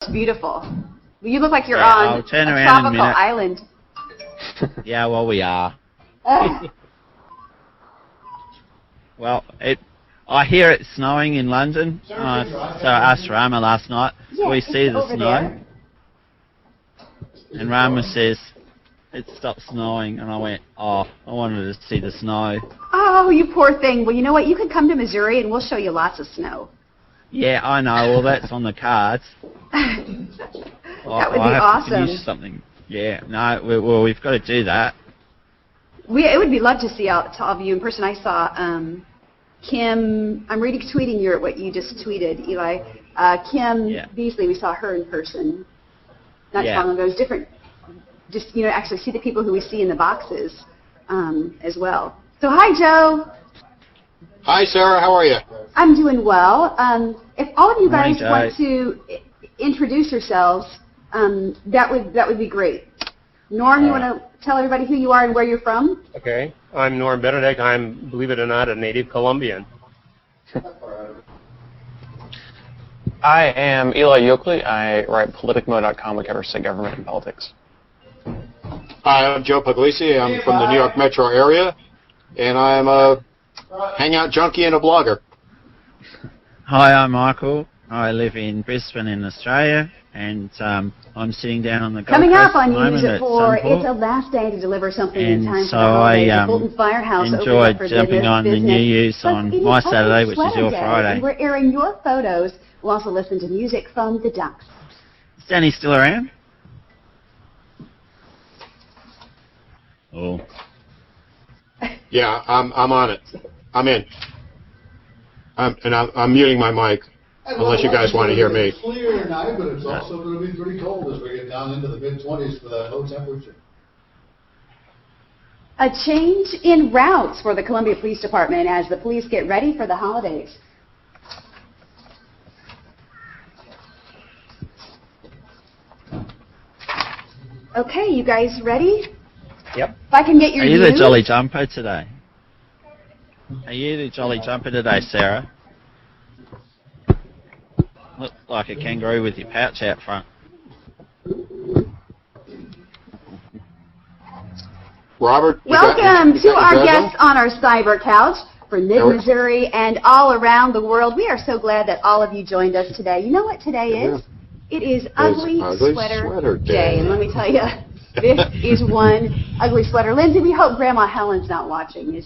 It's beautiful. You look like you're Yeah, on I'll turn a around in a tropical minute. island. Yeah, well, we are. Well, I hear it snowing in London. So I asked Rama last night, Yeah, we see the over snow? there. And Rama says, it stopped snowing. And I went, oh, I wanted to see the snow. Oh, you poor thing. Well, you know what? You could come to Missouri and we'll show you lots of snow. Yeah, I know. Well, that's on the cards. That would be I have awesome. to finish something. Yeah, no, we've got to do that. It would be love to see all of you in person. I saw Kim. I'm retweeting what you just tweeted, Eli. Kim Beasley. We saw her in person not too long ago. It was different. Just actually see the people who we see in the boxes as well. So hi, Joe. Hi, Sarah. How are you? I'm doing well. If all of you guys Morning, want to introduce yourselves, that would be great. Norm, you want to tell everybody who you are and where you're from? Okay. I'm Norm Benedict. I'm, believe it or not, a native Colombian. I am Eli Yoakley. I write Politicmo.com. We cover state government and politics. Hi, I'm Joe Puglisi. I'm from the New York metro area, and I'm a Hangout junkie and a blogger. Hi, I'm Michael. I live in Brisbane in Australia, and I'm sitting down on the Gold Coming Coast up on at the moment News at at 4, Sunport. it's a last day to deliver something And in time so for the holidays. I The Fulton Firehouse opened enjoyed up for jumping business, on the news Plus, on it is my Ugly Saturday, which is Sweater your Day, Friday. and we're airing your photos. We'll also listen to music from the Ducks. Is Danny still around? Oh. Yeah, I'm on it. I'm in. I'm muting my mic, unless you guys want to hear me. It's clear tonight, but it's also going to be pretty cold as we get down into the mid-20s for that low temperature. A change in routes for the Columbia Police Department as the police get ready for the holidays. Okay, you guys ready? Yep. If I can get your Are you the news. Jolly Jumper today? Are you the Jolly Jumper today, Sarah? Look like a kangaroo with your pouch out front. Robert, Welcome you to got our your guests on our cyber couch for mid-Missouri and all around the world. We are so glad that all of you joined us today. You know what today is? It is Ugly Sweater Day. And let me tell you, this is one ugly sweater. Lindsay, we hope Grandma Helen's not watching.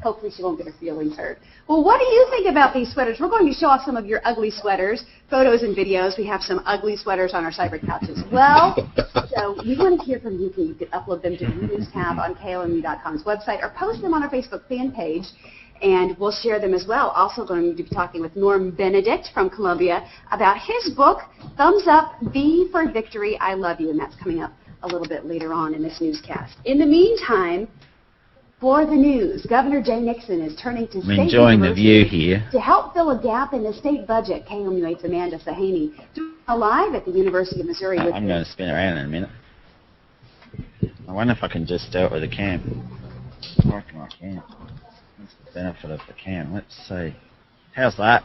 Hopefully she won't get her feelings hurt. Well, what do you think about these sweaters? We're going to show off some of your ugly sweaters, photos and videos. We have some ugly sweaters on our cyber couch as well. So we want to hear from you. You can upload them to the News tab on KLMU.com's website or post them on our Facebook fan page, and we'll share them as well. Also going to be talking with Norm Benedict from Columbia about his book, Thumbs Up, V for Victory, I Love You, and that's coming up a little bit later on in this newscast. In the meantime, for the news, Governor Jay Nixon is turning to state enjoying the view here. to help fill a gap in the state budget. KMU8's Amanda Sahaney live at the University of Missouri. I'm going to spin around in a minute. I wonder if I can just do it with a cam. I reckon I can. What's the benefit of the cam? Let's see. How's that?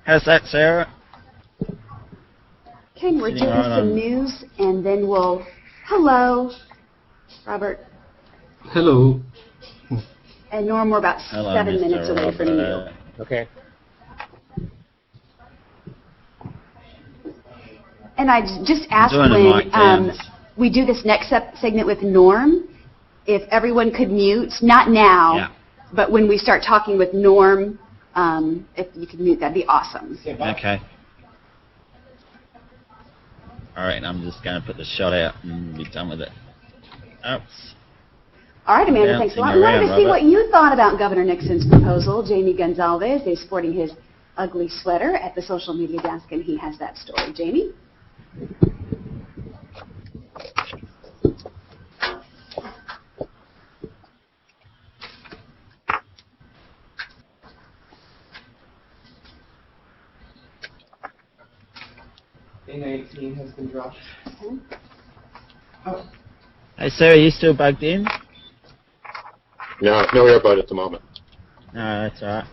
How's that, Sarah? Okay, we're Sitting doing right some on. news, and then we'll... Hello, Robert. Hello. And Norm, we're about Hello, 7 Mr. minutes away from you. Robert. Okay. And I just asked doing the mic when downs. we do this next segment with Norm, if everyone could mute, not now, but when we start talking with Norm, if you could mute, that'd be awesome. Okay. Alright, I'm just going to put the shot out and be done with it. Oops. All right, Amanda, thanks a lot. We wanted to Bouncing see around, what you thought about Governor Nixon's proposal. Jamie Gonzalez is sporting his ugly sweater at the social media desk, and he has that story. Jamie? A19 has been dropped. Oh. Hey, Sarah, are you still bugged in? No earbud at the moment. No, that's alright.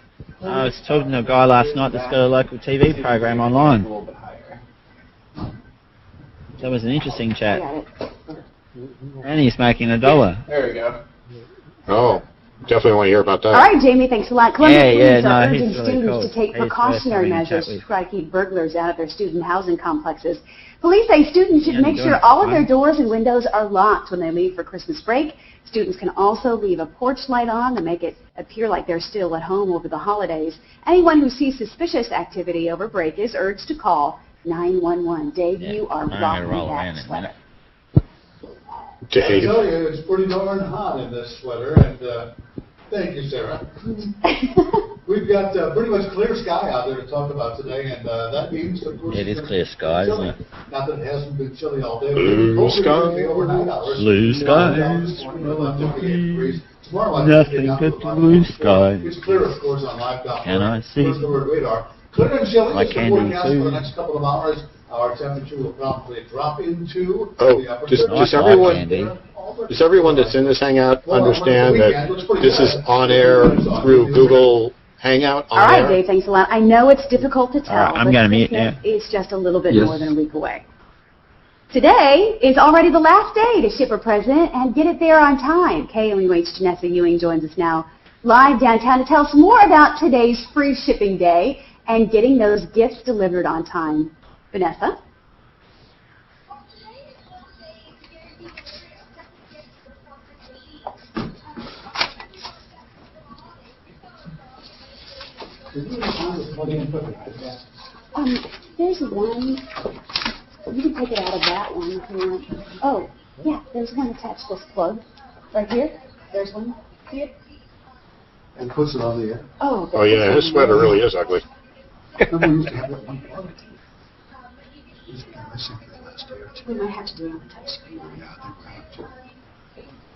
I was talking to a guy last night that's got a local TV program online. That was an interesting chat. And he's making $1. There we go. Oh, definitely want to hear about that. All right, Jamie, thanks a lot. Columbia Police are urging he's really students cool. to take He's precautionary worth having a chat measures to with. try to keep burglars out of their student housing complexes. Police say students should Yeah, make they're sure doing all of their fine. doors and windows are locked when they leave for Christmas break. Students can also leave a porch light on to make it appear like they're still at home over the holidays. Anyone who sees suspicious activity over break is urged to call 911. Dave, Yeah, you are I'm gonna rocking roll around that in a minute. sweater. I Dave. tell you, it's pretty darn hot in this sweater, and thank you, Sarah. We've got pretty much clear sky out there to talk about today, and that means, of course, It is it's clear sky, chilly. isn't it? Not that it hasn't been chilly all day. Blue Hopefully sky. it'll be overnight hours. Blue sky. Down this morning, about 58 degrees. Tomorrow, I think, Nothing down to but about blue 54. sky. It's clear, of course, on live.org. Can I see? First alert radar. Clear and chilly I is the can do forecast for too. the next couple of hours. Our temperature will probably drop into Oh, the upper just 30s. everyone- Candy. Does everyone that's in this Hangout understand that this is on air through Google Hangout All on right, air? Dave, thanks a lot. I know it's difficult to tell, All right, I'm but gonna mute Christmas now. is just a little bit Yes. more than a week away. Today is already the last day to ship a present and get it there on time. KMUH Janessa Ewing joins us now live downtown to tell us more about today's free shipping day and getting those gifts delivered on time. Vanessa? There's one. You can take it out of that one if you want. Oh, yeah, there's one attached to this plug. Right here. There's one. See it? And puts it on the air. Oh, Oh yeah, his sweater really is ugly. Remember we used to have that one plug? It's been missing for the last year or two. we might have to do it on the touch screen. Yeah, I think we have to.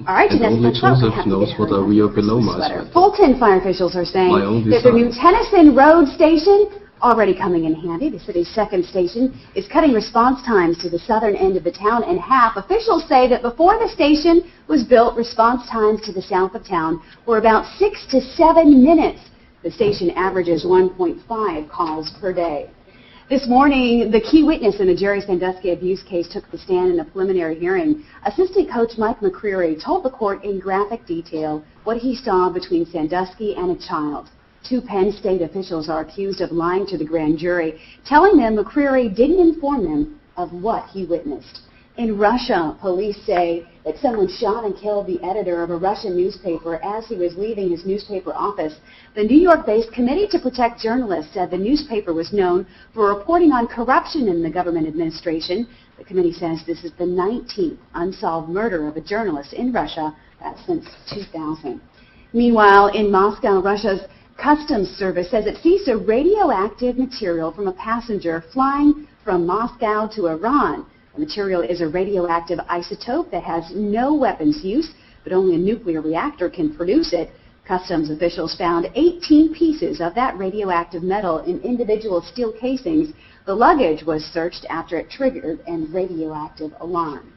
All right, And Janessa, only let's start. We Joseph have to knows get what her are we are Christmas below my sweater. sweater. Fulton fire officials are saying My own that their new design. Tennyson Road station already coming in handy. The city's second station is cutting response times to the southern end of the town in half. Officials say that before the station was built, response times to the south of town were about 6 to 7 minutes. The station averages 1.5 calls per day. This morning, the key witness in the Jerry Sandusky abuse case took the stand in a preliminary hearing. Assistant coach Mike McCreary told the court in graphic detail what he saw between Sandusky and a child. Two Penn State officials are accused of lying to the grand jury, telling them McCreary didn't inform them of what he witnessed. In Russia, police say that someone shot and killed the editor of a Russian newspaper as he was leaving his newspaper office. The New York-based Committee to Protect Journalists said the newspaper was known for reporting on corruption in the government administration. The committee says this is the 19th unsolved murder of a journalist in Russia since 2000. Meanwhile, in Moscow, Russia's Customs Service says it seized a radioactive material from a passenger flying from Moscow to Iran. The material is a radioactive isotope that has no weapons use, but only a nuclear reactor can produce it. Customs officials found 18 pieces of that radioactive metal in individual steel casings. The luggage was searched after it triggered a radioactive alarm.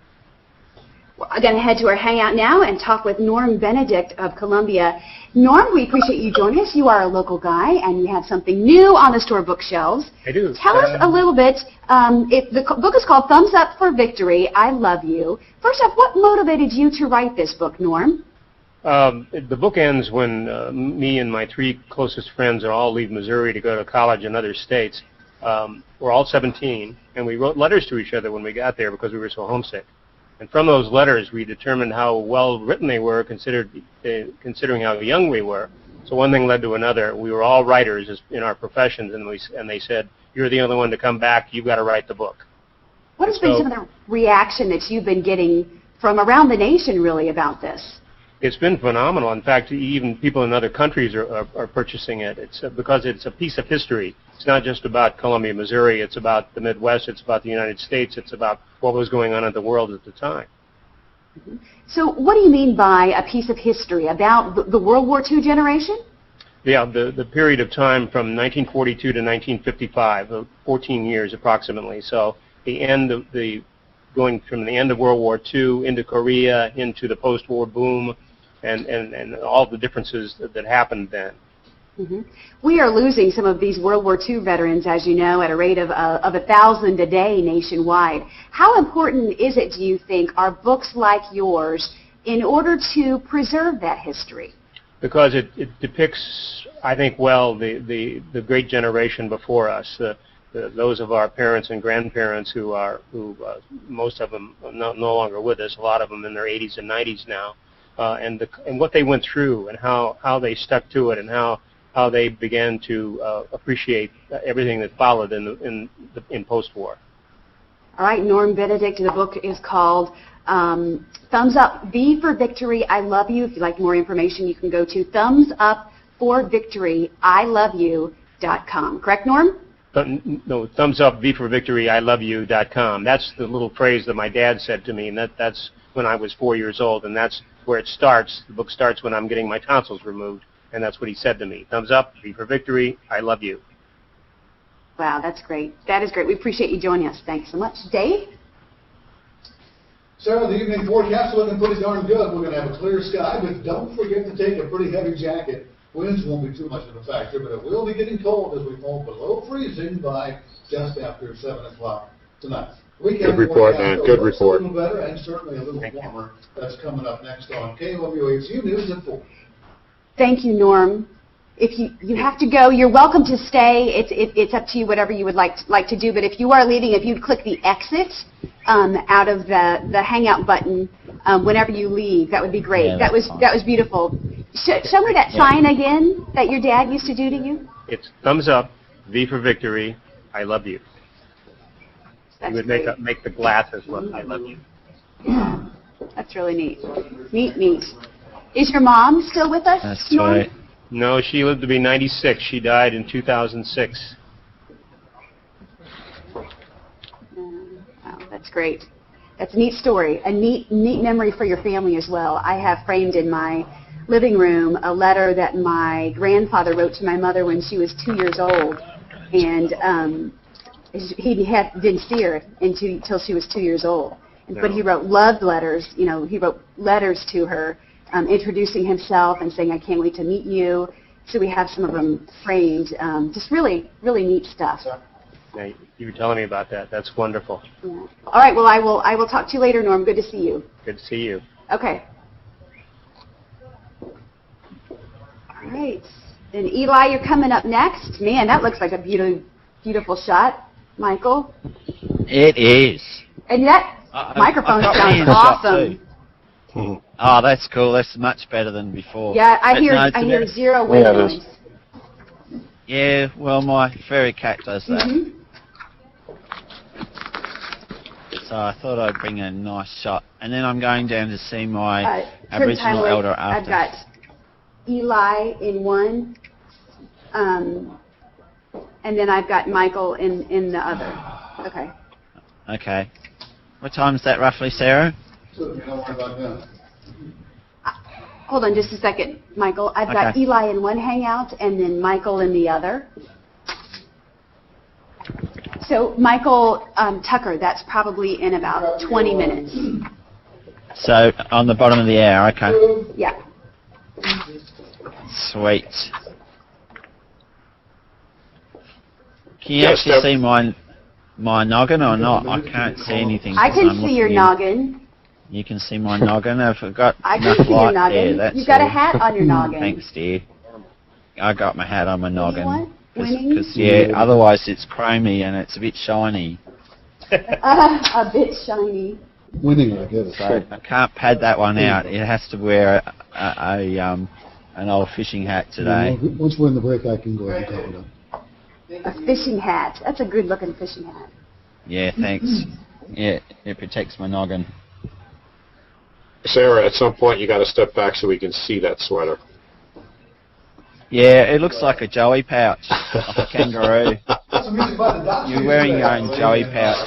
We're going to head to our Hangout now and talk with Norm Benedict of Columbia. Norm, we appreciate you joining us. You are a local guy, and you have something new on the store bookshelves. I do. Tell us a little bit. The book is called Thumbs Up for Victory, I Love You. First off, what motivated you to write this book, Norm? The book ends when me and my three closest friends all leave Missouri to go to college in other states. We're all 17, and we wrote letters to each other when we got there because we were so homesick. And from those letters, we determined how well written they were, considering how young we were. So one thing led to another. We were all writers in our professions, and they said, "You're the only one to come back. You've got to write the book." What has been some of the reaction that you've been getting from around the nation, really, about this? It's been phenomenal. In fact, even people in other countries are purchasing it. It's because it's a piece of history. It's not just about Columbia, Missouri. It's about the Midwest. It's about the United States. It's about what was going on in the world at the time. So what do you mean by a piece of history? About the World War II generation? Yeah, the period of time from 1942 to 1955, 14 years approximately. So the end of going from the end of World War II into Korea, into the post-war boom, and all the differences that happened then. Mm-hmm. We are losing some of these World War II veterans, as you know, at a rate of 1,000 a day nationwide. How important is it, do you think, are books like yours in order to preserve that history? Because it depicts, I think, well, the great generation before us, those of our parents and grandparents who most of them no longer with us, a lot of them in their 80s and 90s now, and what they went through and how they stuck to it and how they began to appreciate everything that followed in post-war. All right, Norm Benedict, the book is called Thumbs Up, V for Victory, I Love You. If you'd like more information, you can go to thumbsupforvictoryiloveyou.com. Correct, Norm? No, Thumbs Up, V for Victory, iloveyou.com. That's the little phrase that my dad said to me, and that's when I was 4 years old, and that's where it starts. The book starts when I'm getting my tonsils removed. And that's what he said to me. Thumbs up, V for Victory, I love you. Wow, that's great. That is great. We appreciate you joining us. Thanks so much. Dave? Sarah, the evening forecast looking pretty darn good. We're going to have a clear sky, but don't forget to take a pretty heavy jacket. Winds won't be too much of a factor, but it will be getting cold as we fall below freezing by just after 7 o'clock tonight. Good report, man. Good report. A little better and certainly a little warmer. That's coming up next on KOWHU News at 4. Thank you, Norm. If you have to go, you're welcome to stay. It's up to you, whatever you would like to do. But if you are leaving, if you'd click the exit out of the Hangout button whenever you leave, that would be great. Yeah, that was beautiful. Show me that sign again that your dad used to do to you. It's Thumbs Up, V for Victory, I love you. That's You would great. make the glasses look, I love you. That's really neat. Neat. Is your mom still with us? That's Norm? right. No, she lived to be 96. She died in 2006. Wow, that's great. That's a neat story. A neat memory for your family as well. I have framed in my living room a letter that my grandfather wrote to my mother when she was 2 years old, and he didn't see her until she was 2 years old. No. But he wrote love letters. You know, he wrote letters to her, introducing himself and saying, "I can't wait to meet you." So we have some of them framed. Just really neat stuff. Yeah, you were telling me about that. That's wonderful. Yeah. All right. Well, I will talk to you later, Norm. Good to see you. Good to see you. Okay. All right. And Eli, you're coming up next. Man, that looks like a beautiful shot. Michael? It is. And that microphone I've got me in sounds shot awesome. too. Oh, that's cool. That's much better than before. Yeah, I But hear no, to be- zero wind Yeah, it noise. is. Yeah, well, my fairy cat does that. Mm-hmm. So I thought I'd bring a nice shot. And then I'm going down to see my Trim Aboriginal Timely, elder I've after. got Eli in one, and then I've got Michael in the other. Okay. Okay. What time is that roughly, Sarah? So you don't worry about that. Hold on just a second, Michael. I've got Okay. Eli in one hangout and then Michael in the other. So Michael Tucker, that's probably in about 20 minutes. So, on the bottom of the hour, okay. Yeah. Sweet. Can you Yes, actually Steph. see my noggin or not? I can't see anything. I 'cause can I'm see looking your in. noggin. You can see my noggin. I've got I can enough see your light noggin. there, that's You've got a all. hat on your noggin. Thanks, dear. I got my hat on my What do you noggin. want? Winning? Because, yeah, otherwise it's chromy and it's a bit shiny. A bit shiny. Winning, I get it. So I can't pad that one out. It has to wear an old fishing hat today. Once we're in the break, I can go ahead and cover it up. A fishing hat. That's a good looking fishing hat. Yeah, thanks. Yeah, it protects my noggin. Sarah, at some point you got to step back so we can see that sweater. Yeah, it looks like a joey pouch of a kangaroo. You're wearing your own joey pouch.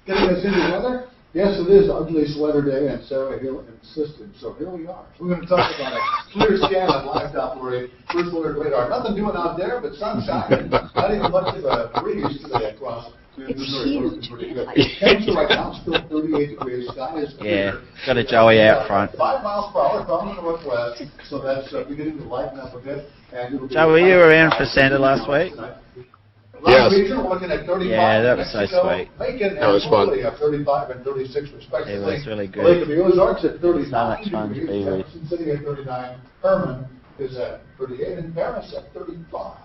Getting us into weather. Yes, it is Ugly Sweater Day, and Sarah Hill insisted, so here we are. We're going to talk about a clear scan of live Doppler first alert radar. Nothing doing out there but sunshine. Not even much of a breeze today across. It's huge. Temperature right now is still 38 degrees. Sky is clear. Yeah, got a Joey out front. 5 miles per hour from the northwest, so that's beginning to lighten up a bit. And it'll be Joe, were you around for Santa last week? Yes. Yeah, that was so sweet. That was fun. 35 and 36 respectively. It was really good. Lake of the Ozarks at 39 So much fun to be degrees. with. Jefferson City at 39. Herman is at 38, and Paris at 35.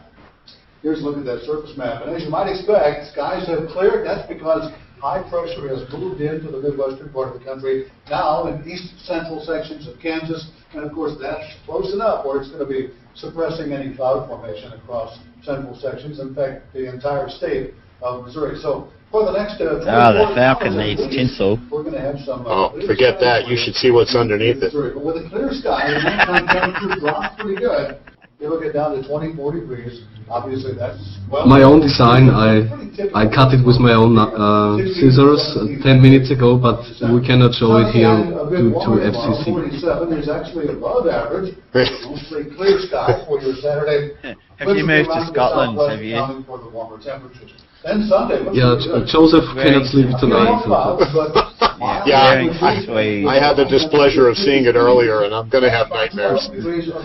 Here's a look at that surface map. And as you might expect, skies have cleared. That's because high pressure has moved into the midwestern part of the country, now in east central sections of Kansas. And of course, that's close enough where it's going to be suppressing any cloud formation across central sections. In fact, the entire state of Missouri. So for the next 24 the Falcon hours, needs tinsel. We're going to have some. Forget that. You should see what's underneath it. But with a clear sky, the nighttime temperature drops pretty good. You look at down to 24 degrees. Obviously, that's well. My own design. I cut it with my own scissors 10 minutes ago, but we cannot show it here due to FCC. 47 is actually above average. Mostly clear sky for your Saturday. Have you moved to Scotland? Have you? For the warmer temperatures. Then Sunday. Yeah, Joseph cannot sleep tonight. I had the displeasure of seeing it earlier, and I'm going to have nightmares.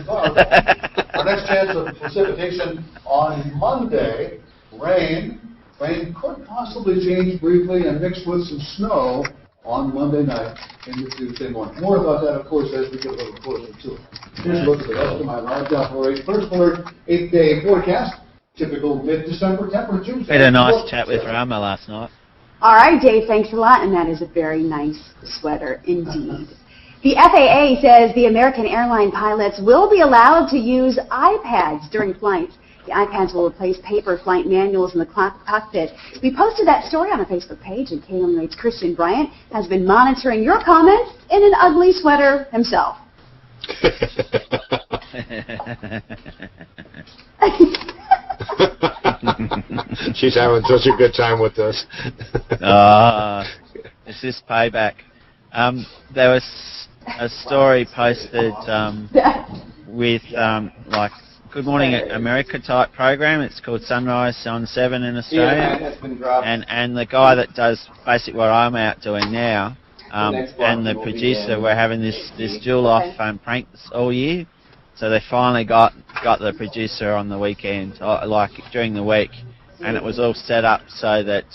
Our next chance of precipitation on Monday, rain. Rain could possibly change briefly and mix with some snow on Monday night into Tuesday morning. More about that, of course, as we get a little closer to it. Here's a look at the rest of my live Doppler first alert 8-day forecast. Typical mid-December temperatures. We had a nice chat with Rama last night. All right, Dave, thanks a lot, and that is a very nice sweater indeed. The FAA says the American airline pilots will be allowed to use iPads during flights. The iPads will replace paper flight manuals in the cockpit. We posted that story on our Facebook page, and KM Rate's Christian Bryant has been monitoring your comments in an ugly sweater himself. She's having such a good time with us. Is this payback? There was a story posted with like Good Morning America type program. It's called Sunrise on 7 in Australia. And the guy that does basically what I'm out doing now, and the producer were having this dual off prank all year. So they finally got the producer on the weekend, like during the week, and it was all set up so that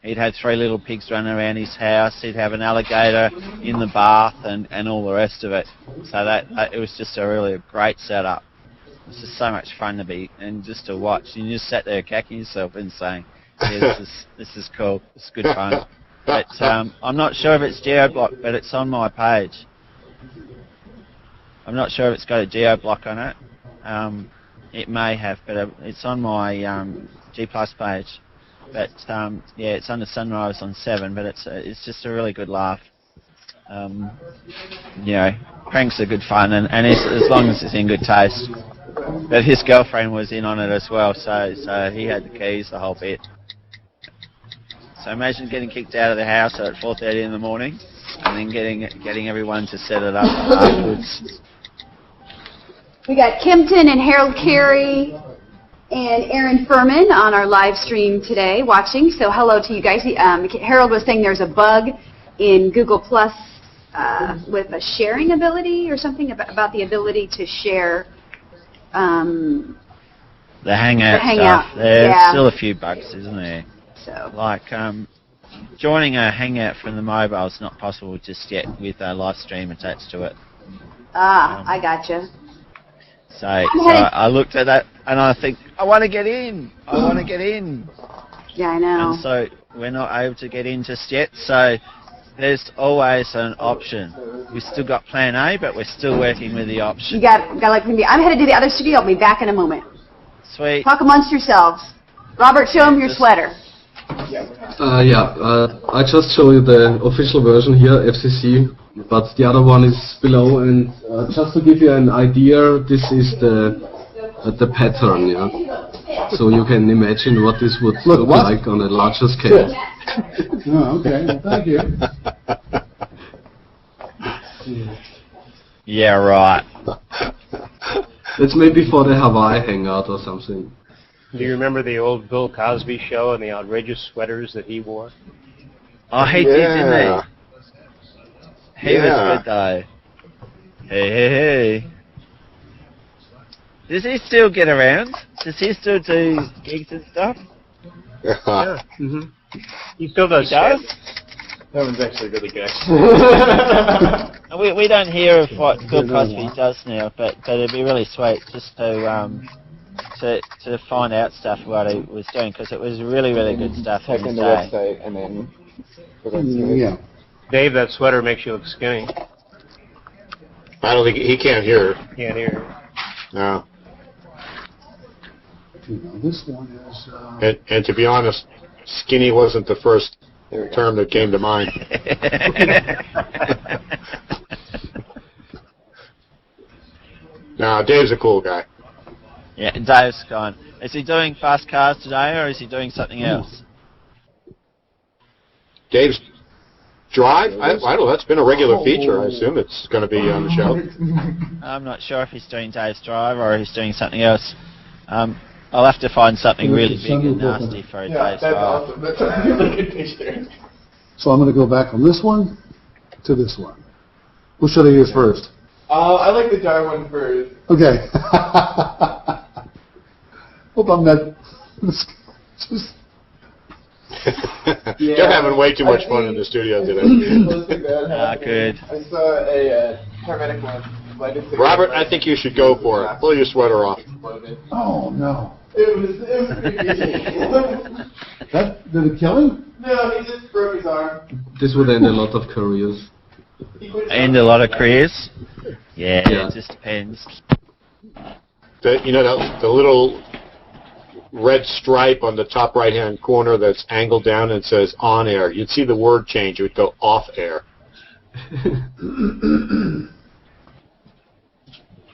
he'd had 3 little pigs running around his house, he'd have an alligator in the bath, and all the rest of it. So that it was just a really great setup. It was just so much fun to be and just to watch. And you just sat there cacking yourself and saying, yeah, this is cool, it's good fun. But I'm not sure if it's geo-blocked, but it's on my page. I'm not sure if it's got a geo-block on it. It may have, but it's on my G+ page. But yeah, it's under Sunrise on 7, but it's just a really good laugh. You know, pranks are good fun, and as long as it's in good taste. But his girlfriend was in on it as well, so he had the keys, the whole bit. So imagine getting kicked out of the house at 4:30 in the morning, and then getting everyone to set it up afterwards. We got Kimpton and Harold Carey and Aaron Furman on our live stream today watching. So hello to you guys. Harold was saying there's a bug in Google Plus with a sharing ability or something about the ability to share the Hangout stuff. There's still a few bugs, isn't there? So like joining a Hangout from the mobile is not possible just yet with a live stream attached to it. I gotcha. So I looked at that and I think, I want to get in. I want to get in. Yeah, I know. And so we're not able to get in just yet. So there's always an option. We've still got plan A, but we're still working with the option. You got like me. I'm headed to the other studio. I'll be back in a moment. Sweet. Talk amongst yourselves. Robert, show him your sweater. I just show you the official version here, FCC, but the other one is below. And just to give you an idea, this is the pattern. Yeah, So you can imagine what this would look like on a larger scale. Oh, okay. Well, thank you. Yeah, right. That's maybe for the Hawaii hangout or something. Do you remember the old Bill Cosby show and the outrageous sweaters that he wore? Oh, he did, didn't he? He was good, though. Hey. Does he still get around? Does he still do gigs and stuff? Yeah. Mm-hmm. He still does. He does? That one's actually really good. We don't hear of what Bill Cosby does now, but it'd be really sweet just to find out stuff what he was doing, because it was really good stuff. Check in the website and then. Yeah. Dave, that sweater makes you look skinny. I don't think he can't hear. Can't hear. No. This one is. And to be honest, skinny wasn't the first term that came to mind. No, Dave's a cool guy. Yeah, Dave's gone. Is he doing fast cars today, or is he doing something else? Dave's drive? I don't know. That's been a regular feature. I assume it's going to be on the show. I'm not sure if he's doing Dave's drive or he's doing something else. I'll have to find something really big and nasty for a Dave's drive. Awesome. That's a really good picture. So I'm going to go back from this one to this one. Who should I use first? I like the Darwin first. Okay. Hope I'm not. You're having way too much fun in the studio today. Good. I saw a paramedic one. Robert, I think you should go for it. Pull your sweater off. Oh, no. It was pretty Did it kill him? No, he just broke his arm. This would end a lot of careers. And a lot of careers? Yeah, Yeah. it just depends. The little red stripe on the top right-hand corner that's angled down and says on air. You'd see the word change. It would go off air.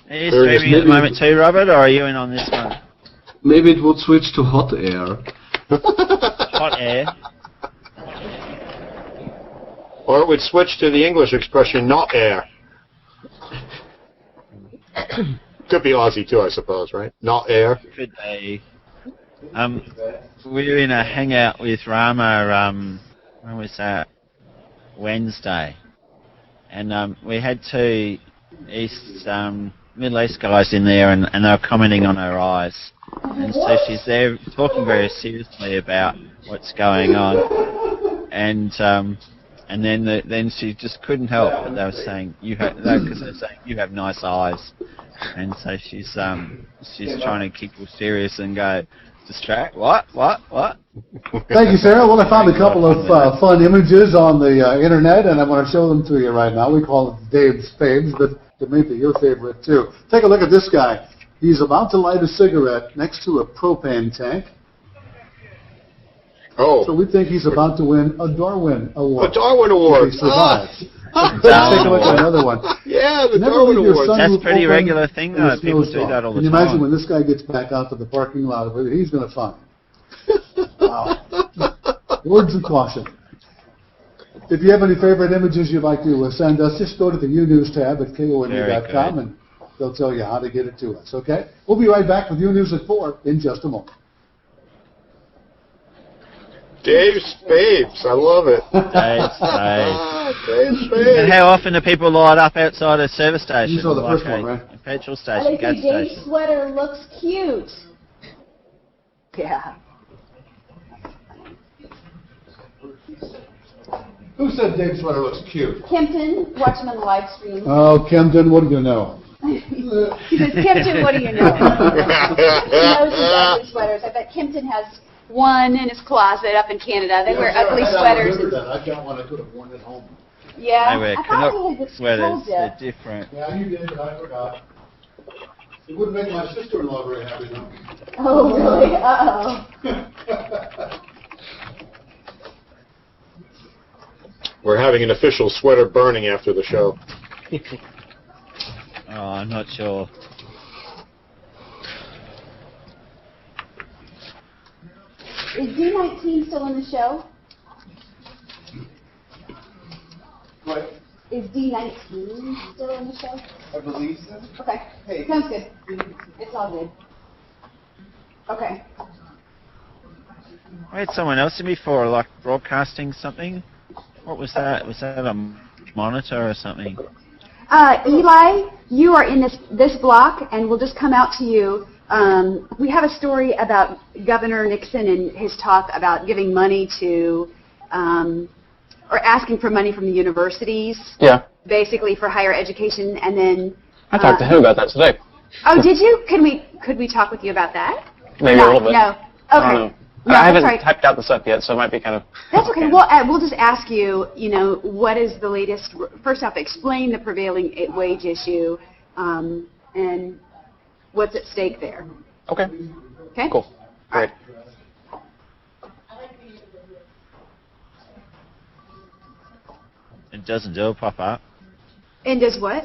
Are you streaming at the moment too, Robert, or are you in on this one? Maybe it would switch to hot air. Hot air? Or it would switch to the English expression not air. Could be Aussie too, I suppose, right? Not air. Could be. We were in a hangout with Rama, when was that? Wednesday. And we had two Middle East guys in there, and they were commenting on her eyes. And so she's there talking very seriously about what's going on. And then she just couldn't help, but they were saying, because they were saying, you have nice eyes. And so she's trying to keep it serious and go, distract, what? Thank you, Sarah. Well, I found a couple of fun images on the internet, and I'm going to show them to you right now. We call it Dave's faves, but it may be your favorite, too. Take a look at this guy. He's about to light a cigarette next to a propane tank. Oh. So we think he's about to win a Darwin Award. A Darwin Award. If he survives. Oh. Take a look at another one. Yeah, the Never Darwin leave your Award. That's a sunroof pretty open regular thing, in a though. People do snowstorm. that all the Can you time. imagine when this guy gets back out to the parking lot, he's going to find. Wow. Words of caution. If you have any favorite images you'd like to send us, just go to the UNews tab at KONU.com and they'll tell you how to get it to us, okay? We'll be right back with UNews at 4 in just a moment. Dave's faves. I love it. Dave's Dave's faves. And how often do people light up outside a service station? You saw the first like one, right? A petrol I station, think gas Dave's station. sweater looks cute. Yeah. Who said Dave's sweater looks cute? Kempton, watch him on the live stream. Oh, Camden, what do you know? He says, Kempton, what do you know? He knows his ugly sweaters. I bet Kempton has one in his closet up in Canada. They wear ugly sweaters. I got one I could have worn at home. Yeah, They wear I thought he Canuck had sweaters. told you. They're different. Yeah, you did, but I forgot. It wouldn't make my sister-in-law very happy, though. Oh, really? Uh-oh. We're having an official sweater burning after the show. Oh, I'm not sure. Is D19 still in the show? What? Is D19 still in the show? I believe so. Okay. Hey. Sounds good. It's all good. Okay. I had someone else in before, like broadcasting something. What was that? Was that a monitor or something? Eli, you are in this block, and we'll just come out to you. We have a story about Governor Nixon and his talk about giving money to, or asking for money from the universities. Yeah. Basically for higher education, and then. I talked to him about that today. Oh, did you? Could we talk with you about that? Maybe a little bit. No. Okay. I don't know. No, I haven't right. typed out the stuff yet, so it might be kind of... That's okay. We'll just ask you, what is the latest... First off, explain the prevailing wage issue and what's at stake there. Okay. Okay? Cool. Great. It doesn't do a pop-up. And does what?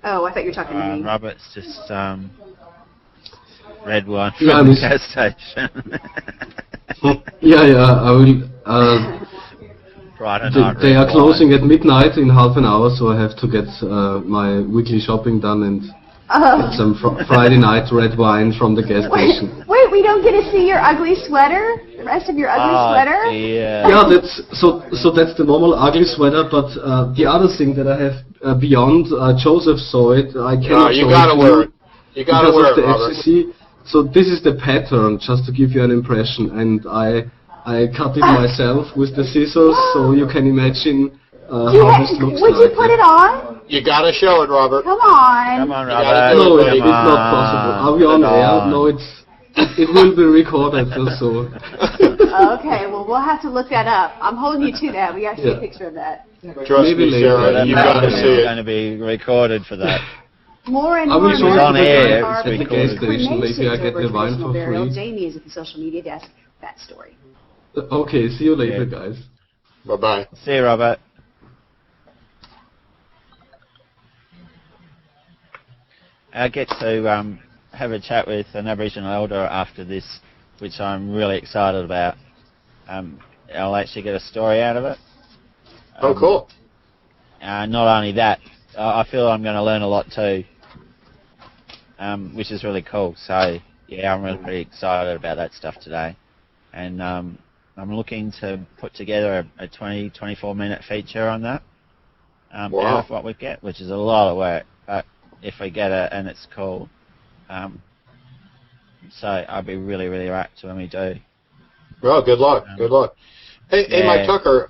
Oh, I thought you were talking to me. Robert's just red one from Yeah, the gas station. Yeah, I will. Friday They, night they red are closing wine. at midnight in half an hour, so I have to get my weekly shopping done and get some Friday night red wine from the gas station. Wait, we don't get to see your ugly sweater? The rest of your ugly sweater? Dear. Yeah, that's that's the normal ugly sweater. But the other thing that I have beyond, Joseph saw it. I cannot. You show gotta it wear it. You gotta because wear of it, the Robert. FCC. So this is the pattern, just to give you an impression, and I cut it myself with the scissors, so you can imagine how this looks Would like. you put it on? You gotta show it, Robert. Come on. Come on, gotta Robert. do No, it, it's not possible. Are we on air? No, it will be recorded, so. Okay, well, we'll have to look that up. I'm holding you to that. We got to see a Yeah. picture of that. Trust Maybe me, later. Sarah, That you gotta see is it. going to be recorded for that. More and I more will show It's it on to the air, guy it's at the recorded. gas station. Maybe I get the wine for burial. free. Jamie is at the social media desk. That story. Okay, see you later, Yeah. guys. Bye-bye. See you, Robert. I get to have a chat with an Aboriginal elder after this, which I'm really excited about. I'll actually get a story out of it. Oh, cool. Not only that, I feel I'm going to learn a lot too, which is really cool. So, yeah, I'm really pretty excited about that stuff today. And I'm looking to put together a 20, 24-minute feature on that out of what we get, which is a lot of work. But if we get it and it's cool, so I'll be really, really rapt when we do. Well, good luck. Good luck. Hey, Mike Tucker,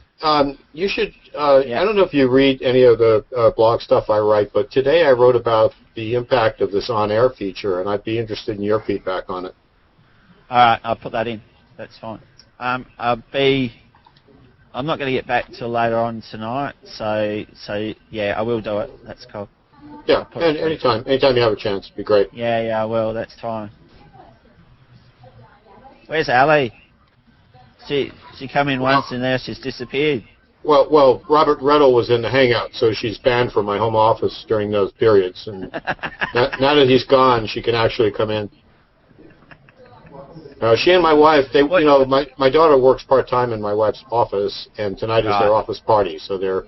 you should, I don't know if you read any of the blog stuff I write, but today I wrote about the impact of this on-air feature, and I'd be interested in your feedback on it. All right, I'll put that in. That's fine. I'm not going to get back till later on tonight, so yeah, I will do it. That's cool. Yeah, and anytime you have a chance, it'd be great. Yeah, I will. That's fine. Where's Ali? She come in once and now she's disappeared. Well, Robert Reddle was in the Hangout, so she's banned from my home office during those periods. And now that he's gone, she can actually come in. She and my wife, my daughter works part-time in my wife's office, and tonight is their office party, so they're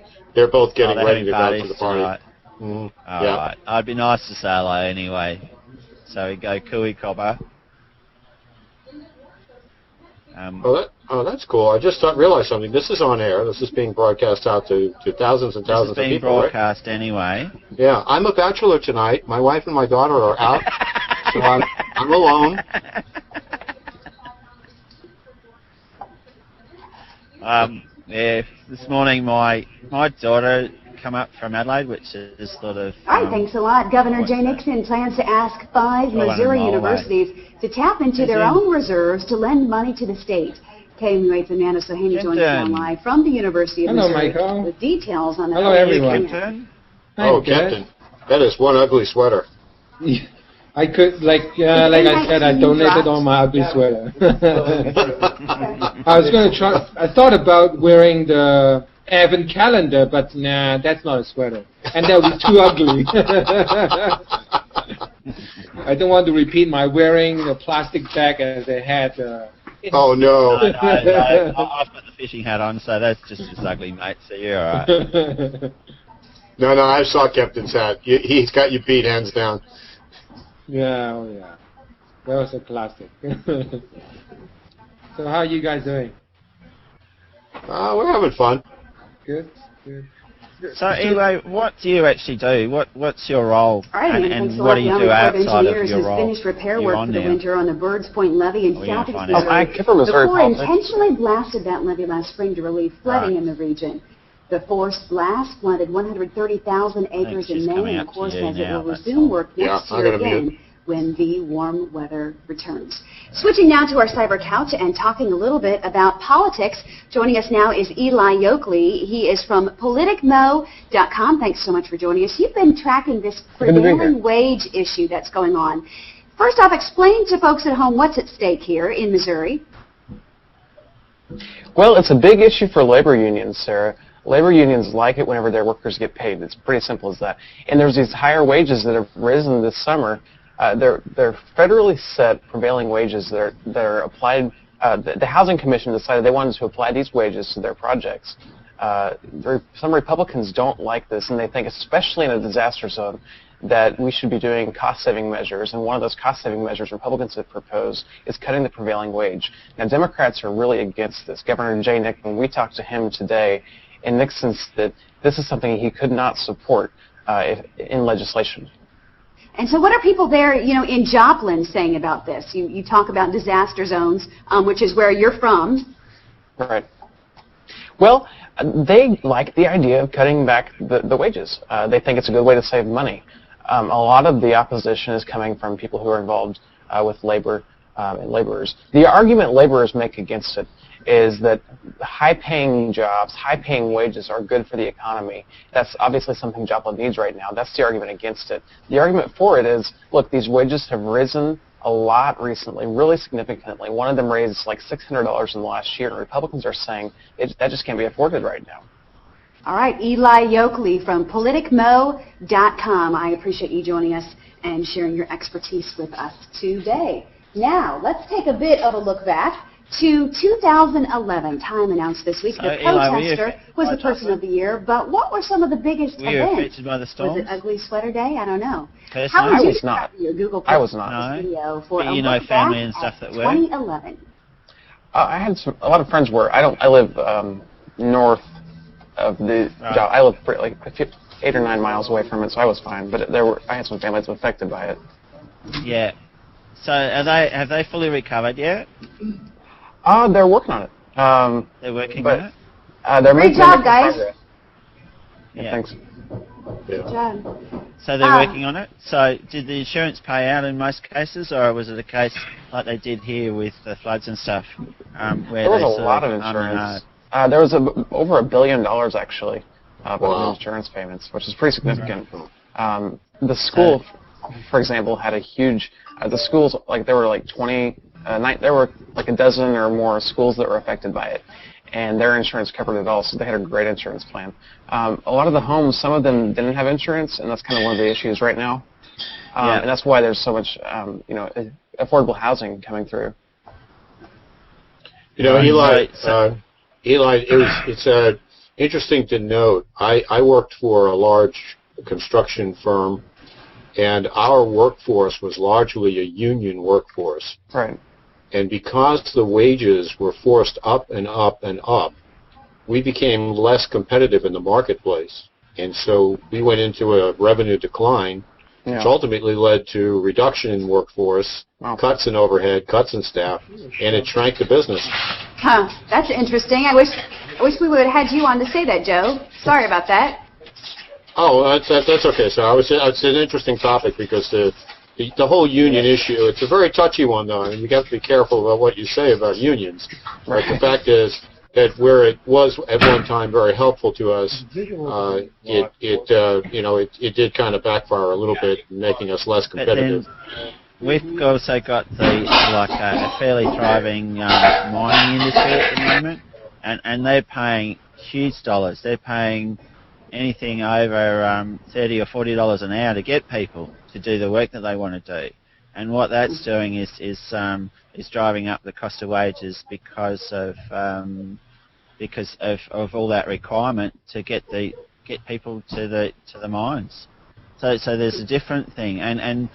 both getting ready to go to the party. Right. I'd be nice to say hello anyway. So we go cooey cobber. That's cool. I just realized something. This is on air. This is being broadcast out to thousands and thousands of people. This is being broadcast anyway. Yeah, I'm a bachelor tonight. My wife and my daughter are out, so I'm alone. This morning my daughter come up from Adelaide, which is sort of... All right, thanks a lot. Governor Jay Nixon plans to ask 5 Missouri universities to tap into their own reserves to lend money to the state. KMUA's Amanda Sohani joins us now live from the University of Missouri with details on the... Hello, everyone. Oh, Captain, that is one ugly sweater. I could, like I said, I donated all my ugly sweater. I was going to try, I thought about wearing the Advent calendar, but nah, that's not a sweater. And that would be too ugly. I don't want to repeat my wearing the plastic bag as I had Oh, no. No, I've got the fishing hat on, so that's just as ugly, mate. So you're all right. No, I saw Captain's hat. He's got you beat hands down. Yeah, oh yeah. That was a classic. So how are you guys doing? We're having fun. Good, good. So Eli, what do you actually do? What's your role? All right, and what do you do outside of your role? Finished repair work for the winter on the Birds Point levee in southeast Missouri. I came from Missouri. The Corps intentionally blasted that levee last spring to relieve flooding in the region. The forced blast flooded 130,000 acres in May, and of course, as it will resume work next year again when the warm weather returns. Switching now to our cyber couch and talking a little bit about politics. Joining us now is Eli Yoakley. He is from politicmo.com. Thanks so much for joining us. You've been tracking this prevailing wage issue that's going on. First off, explain to folks at home what's at stake here in Missouri. Well, it's a big issue for labor unions, Sarah. Labor unions like it whenever their workers get paid. It's pretty simple as that. And there's these higher wages that have risen this summer. They're federally set prevailing wages that are applied. The Housing Commission decided they wanted to apply these wages to their projects. Some Republicans don't like this, and they think, especially in a disaster zone, that we should be doing cost-saving measures. And one of those cost-saving measures Republicans have proposed is cutting the prevailing wage. Now, Democrats are really against this. Governor Jay Nixon, we talked to him today, and Nixon said that this is something he could not support in legislation. And so what are people there, in Joplin saying about this? You talk about disaster zones, which is where you're from. Right. Well, they like the idea of cutting back the wages. They think it's a good way to save money. A lot of the opposition is coming from people who are involved with labor and laborers. The argument laborers make against it is that high-paying jobs, high-paying wages are good for the economy. That's obviously something Joplin needs right now. That's the argument against it. The argument for it is, look, these wages have risen a lot recently, really significantly. One of them raised like $600 in the last year, and Republicans are saying that just can't be afforded right now. All right, Eli Yoakley from politicmo.com. I appreciate you joining us and sharing your expertise with us today. Now, let's take a bit of a look back to 2011. Time announced this week. The protester was the person of the year, but what were some of the biggest events? Were you affected by the storms? Was it Ugly Sweater Day? I don't know. Personally, How would you was not. Your Google I was not. video for but you know family and stuff that were? 2011. I had a lot of friends where I live north of the job. I live like 8 or 9 miles away from it, so I was fine. But I had some families affected by it. Yeah. So have they fully recovered yet? They're working on it. They're working on it? They're Great job, guys. Progress. Yeah. Thanks. Good job. So they're working on it? So did the insurance pay out in most cases, or was it a case like they did here with the floods and stuff? Where There was a lot of insurance. There was over $1 billion, actually, in insurance payments, which is pretty significant. The school, for example, had a huge... the schools, there were like 20... there were like a dozen or more schools that were affected by it, and their insurance covered it all, so they had a great insurance plan. A lot of the homes, some of them didn't have insurance, and that's kind of one of the issues right now. And that's why there's so much, affordable housing coming through. Eli, it's interesting to note. I worked for a large construction firm, and our workforce was largely a union workforce. Right. And because the wages were forced up and up and up, we became less competitive in the marketplace. And so we went into a revenue decline, which ultimately led to reduction in workforce, cuts in overhead, cuts in staff, and it shrank the business. Huh, that's interesting. I wish we would have had you on to say that, Joe. Sorry about that. Oh, that's okay. So it's an interesting topic because the whole union issue, it's a very touchy one, though, and you have to be careful about what you say about unions. Right? The fact is that where it was at one time very helpful to us, it did kind of backfire a little bit, making us less competitive. We've also got a fairly thriving mining industry at the moment, and they're paying huge dollars. They're paying anything over $30 or $40 an hour to get people to do the work that they want to do. and what that's doing is driving up the cost of wages because of all that requirement to get people to the mines. So there's a different thing, and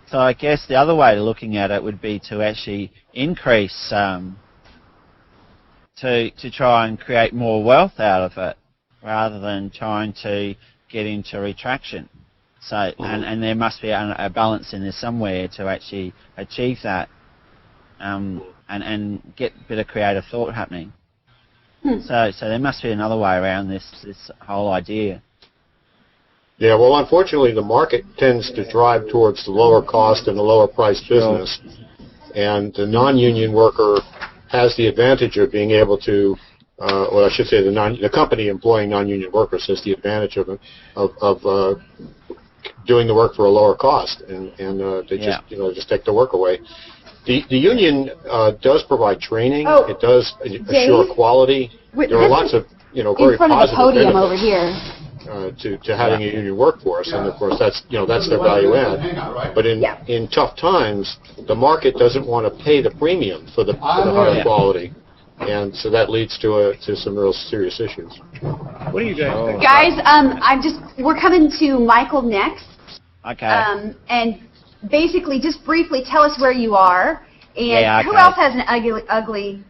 so I guess the other way of looking at it would be to actually increase to try and create more wealth out of it, rather than trying to get into retraction. So and there must be a balance in there somewhere to actually achieve that, and get a bit of creative thought happening. So there must be another way around this whole idea. Yeah, well, unfortunately, the market tends to drive towards the lower cost and the lower price business, and the non-union worker has the advantage of being able to, well, I should say the company employing non-union workers has the advantage of doing the work for a lower cost, and they just take the work away. The union does provide training. It does assure quality. There are lots of very positive podium over here. To having a union workforce, and of course that's their value add. But in tough times, the market doesn't want to pay the premium for the higher quality, and so that leads to some real serious issues. What do you guys think? Guys, we're coming to Michael next. Okay. And basically, just briefly tell us where you are, and who else has an ugly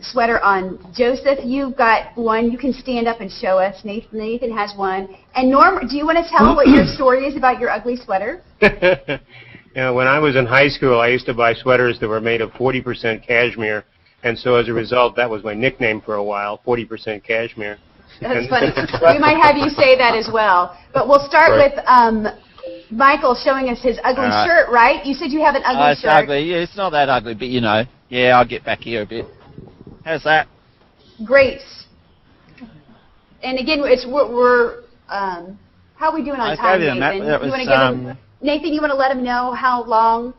sweater on? Joseph, you've got one. You can stand up and show us. Nathan has one. And Norm, do you want to tell what your story is about your ugly sweater? When I was in high school, I used to buy sweaters that were made of 40% cashmere, and so as a result, that was my nickname for a while, 40% cashmere. That's funny. We might have you say that as well. But we'll start with Michael showing us his ugly shirt, right? You said you have an ugly it's shirt. Ugly. Yeah, it's not that ugly, but yeah, I'll get back here a bit. How's that? Great. And again, we're how are we doing on time, Nathan? Nathan, you want to let him know how long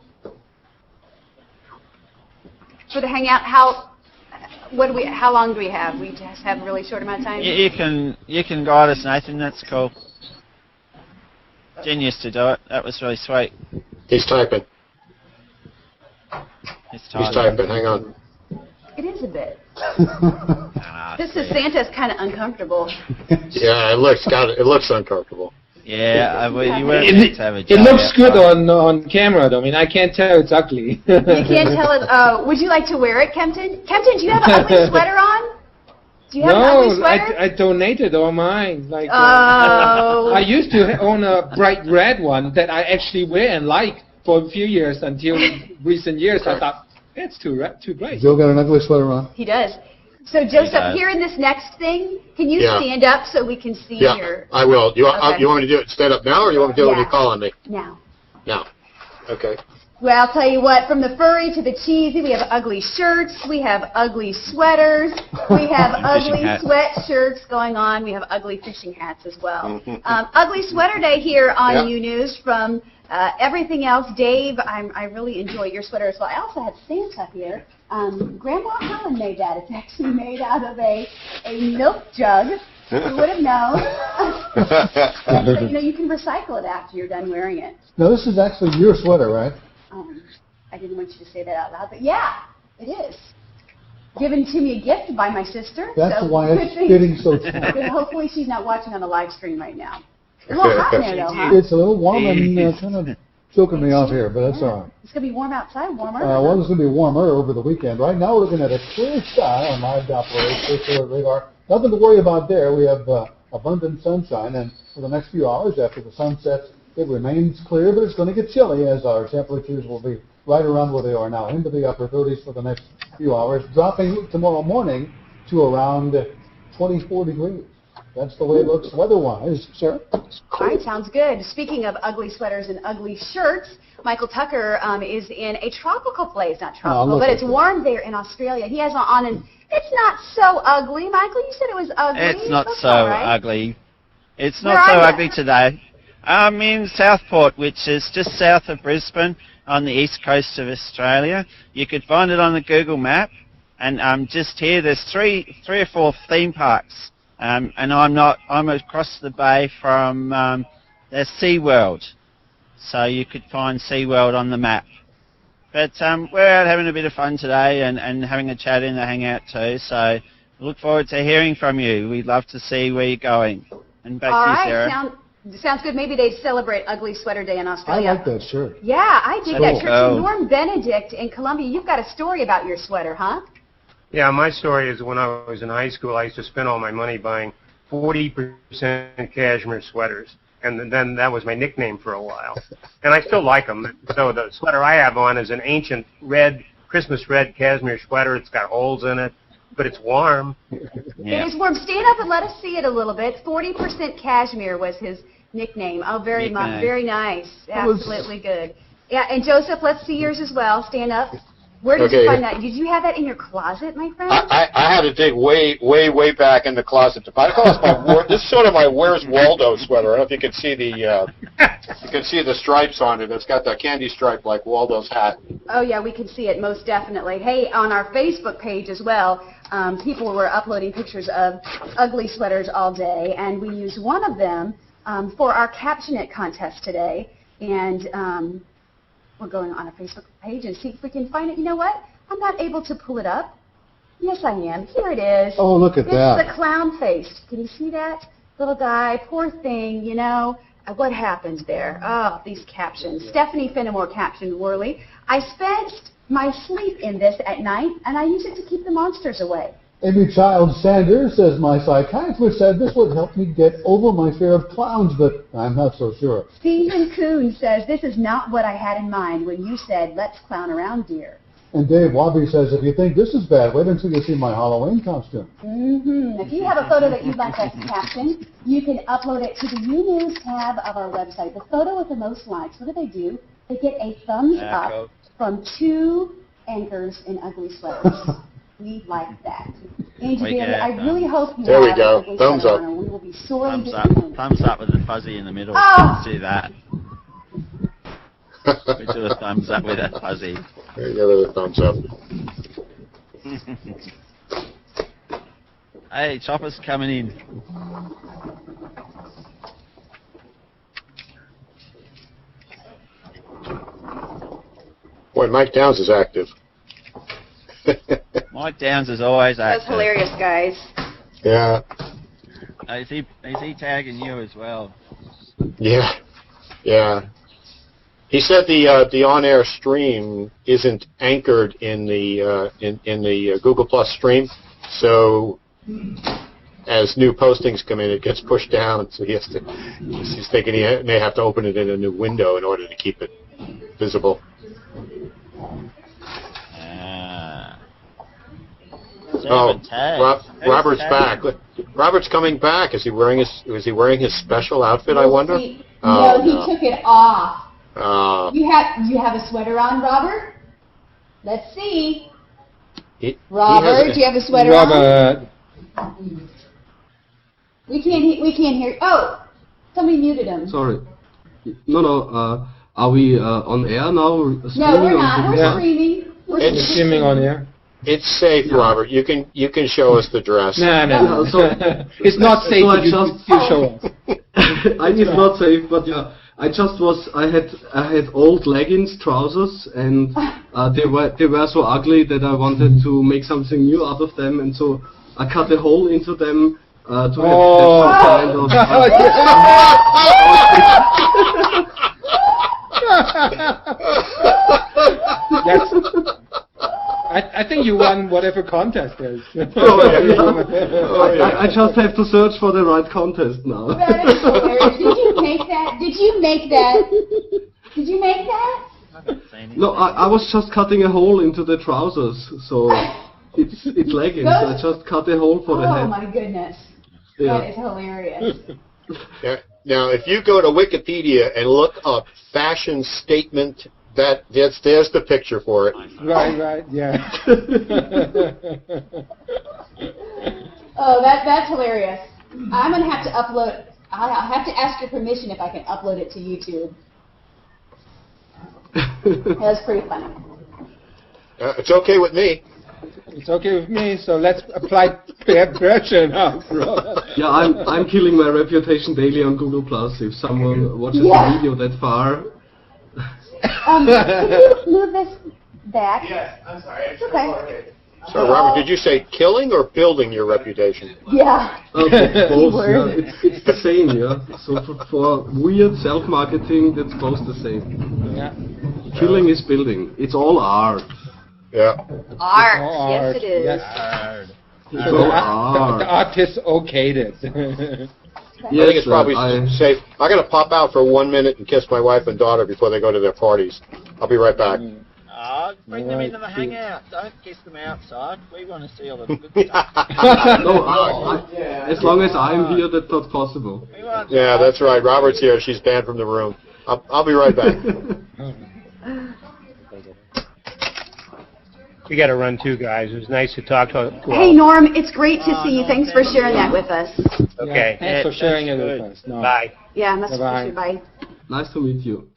for the hangout? How long do we have? We just have a really short amount of time. You can guide us, Nathan. That's cool. Jen used to do it. That was really sweet. He's typing. He's typing. Hang on. It is a bit. This is Santa's kind of uncomfortable. Yeah, it looks uncomfortable. Yeah, you weren't meant to have a job. It looks good on camera, though. I mean, I can't tell it's ugly. You can't tell it. Would you like to wear it, Kempton? Kempton, do you have an ugly sweater on? Do you have an ugly sweater? I donated all mine. I used to own a bright red one that I actually wear and like for a few years until recent years. I thought, it's too bright. Joe got an ugly sweater on. He does. So, Joseph, here in this next thing, can you stand up so we can see your... I will. You want me to do it stand up now, or you want me to do it when you call on me? Now. Now. Okay. Well, I'll tell you what, from the furry to the cheesy, we have ugly shirts, we have ugly sweaters, we have ugly sweatshirts going on, we have ugly fishing hats as well. Ugly Sweater Day here on U News from everything else. Dave, I really enjoy your sweater as well. I also have Santa here. Grandma Helen made that. It's actually made out of a milk jug. Who would have known? But, you can recycle it after you're done wearing it. Now, this is actually your sweater, right? I didn't want you to say that out loud, but yeah, it is. Given to me a gift by my sister. That's why it's fitting so tight. Hopefully she's not watching on the live stream right now. It's a little hot in there, though, huh? It's a little warm and kind of choking me off here, but that's all right. It's going to be warm outside, warmer? Well, it's going to be warmer over the weekend. Right now we're looking at a clear sky on live Doppler radar. Nothing to worry about there. We have abundant sunshine, and for the next few hours after the sun sets, it remains clear, but it's going to get chilly as our temperatures will be right around where they are now, into the upper 30s for the next few hours, dropping tomorrow morning to around 24 degrees. That's the way it looks weather-wise, sir. All right, sounds good. Speaking of ugly sweaters and ugly shirts, Michael Tucker is in a tropical place. Not tropical, but it's warm there in Australia. He has on an... It's not so ugly, Michael. You said it was ugly. It's not so ugly. It's not so ugly today. I'm in Southport, which is just south of Brisbane on the east coast of Australia. You could find it on the Google map. And just here, there's three or four theme parks. And I'm across the bay from the SeaWorld. so you could find SeaWorld on the map. But we're out having a bit of fun today and having a chat in the Hangout too, so look forward to hearing from you. We'd love to see where you're going. And back to you, Sarah. Sounds good. Maybe they'd celebrate Ugly Sweater Day in Australia. I like that shirt. Yeah, I dig that shirt. Cool. So Norm Benedict in Columbia, you've got a story about your sweater, huh? Yeah, my story is when I was in high school, I used to spend all my money buying 40% cashmere sweaters. And then that was my nickname for a while. And I still like them. So the sweater I have on is an ancient red, Christmas red cashmere sweater. It's got holes in it, but it's warm. Yeah. It is warm. Stand up and let us see it a little bit. 40% cashmere was his nickname. Oh, very much. Very nice. Absolutely good. Yeah, and Joseph, let's see yours as well. Stand up. Where did you find that? Did you have that in your closet, my friend? I had to dig way back in the closet to find it. This is sort of my Where's Waldo sweater. I don't know if you can see the stripes on it. It's got the candy stripe like Waldo's hat. Oh yeah, we can see it most definitely. Hey, on our Facebook page as well, people were uploading pictures of ugly sweaters all day, and we used one of them for our Caption It contest today, and we're going on a Facebook page and see if we can find it. You know what? I'm not able to pull it up. Yes, I am. Here it is. Oh, look at that. It's the clown face. Can you see that? Little guy, poor thing, you know. What happened there? Oh, these captions. Stephanie Fenimore captioned Worley, I spent my sleep in this at night, and I use it to keep the monsters away. Amy Child Sanders says, my psychiatrist said this would help me get over my fear of clowns, but I'm not so sure. Stephen Kuhn says, this is not what I had in mind when you said, let's clown around, dear. And Dave Wobby says, if you think this is bad, wait until you see my Halloween costume. If you have a photo that you'd like us to caption, you can upload it to the You News tab of our website. The photo with the most likes, what do? They get a thumbs up from 2 anchors in ugly sweaters. We like that. Angie, I really hope you there we go. Thumbs up. We will be sorely Thumbs up with the fuzzy in the middle. Let's do that. We do a thumbs up with that fuzzy. There you go with a thumbs up. Hey, Chopper's coming in. Boy, Mike Downs is active. Mike Downs is always active. That's hilarious, guys. Yeah. Is he tagging you as well? Yeah. He said the on-air stream isn't anchored in the Google Plus stream, so as new postings come in, it gets pushed down. So he's thinking he may have to open it in a new window in order to keep it visible. Robert's back. Robert's coming back. Is he wearing his special outfit? I wonder. He took it off. You have a sweater on, Robert? Let's see. Robert, do you have a sweater on? We can't hear. Oh, somebody muted him. Sorry. No. Are we on air now? No, we're not. We're streaming. We're streaming on air. It's safe, Robert. You can show us the dress. No. It's not safe. You show us. It's not safe, but yeah. I had old leggings, trousers, and they were so ugly that I wanted to make something new out of them, and so I cut a hole into them to have some kind of. I think you won whatever contest there is. I just have to search for the right contest now. That is hilarious. Did you make that? Did you make that? No, I was just cutting a hole into the trousers, so it's leggings. I just cut a hole for the head. Oh my goodness. Yeah. That is hilarious. Now, if you go to Wikipedia and look up fashion statement, there's the picture for it. Right, yeah. Oh, that's hilarious. I'm gonna have to upload. I'll have to ask your permission if I can upload it to YouTube. That's pretty funny. It's okay with me. It's okay with me, so let's apply peer pressure now. Yeah, I'm killing my reputation daily on Google Plus. If someone watches a video that far, Can you move this back? Yes, I'm sorry. It's okay. So, Robert, did you say killing or building your reputation? Yeah. Both, yeah. Keyword. It's the same, yeah. So for weird self-marketing, that's both the same. Yeah. Killing is building. It's all art. Yeah. Art. All Yes, art, it is. yes. It's So all the art. artist okayed it. I think it's probably safe. I got to pop out for 1 minute and kiss my wife and daughter before they go to their parties. I'll be right back. Bring them into the hangout. Don't kiss them outside. We want to see all the good stuff. No, as long as I'm here, that's not possible. Yeah, that's right. Robert's here. She's banned from the room. I'll be right back. We got to run too, guys. It was nice to talk to. Hey, Norm, it's great to see you. Thanks for sharing that with us. Okay. Yeah, thanks for sharing it with us. No. Bye. Yeah, must Bye-bye. Bye. Nice to meet you.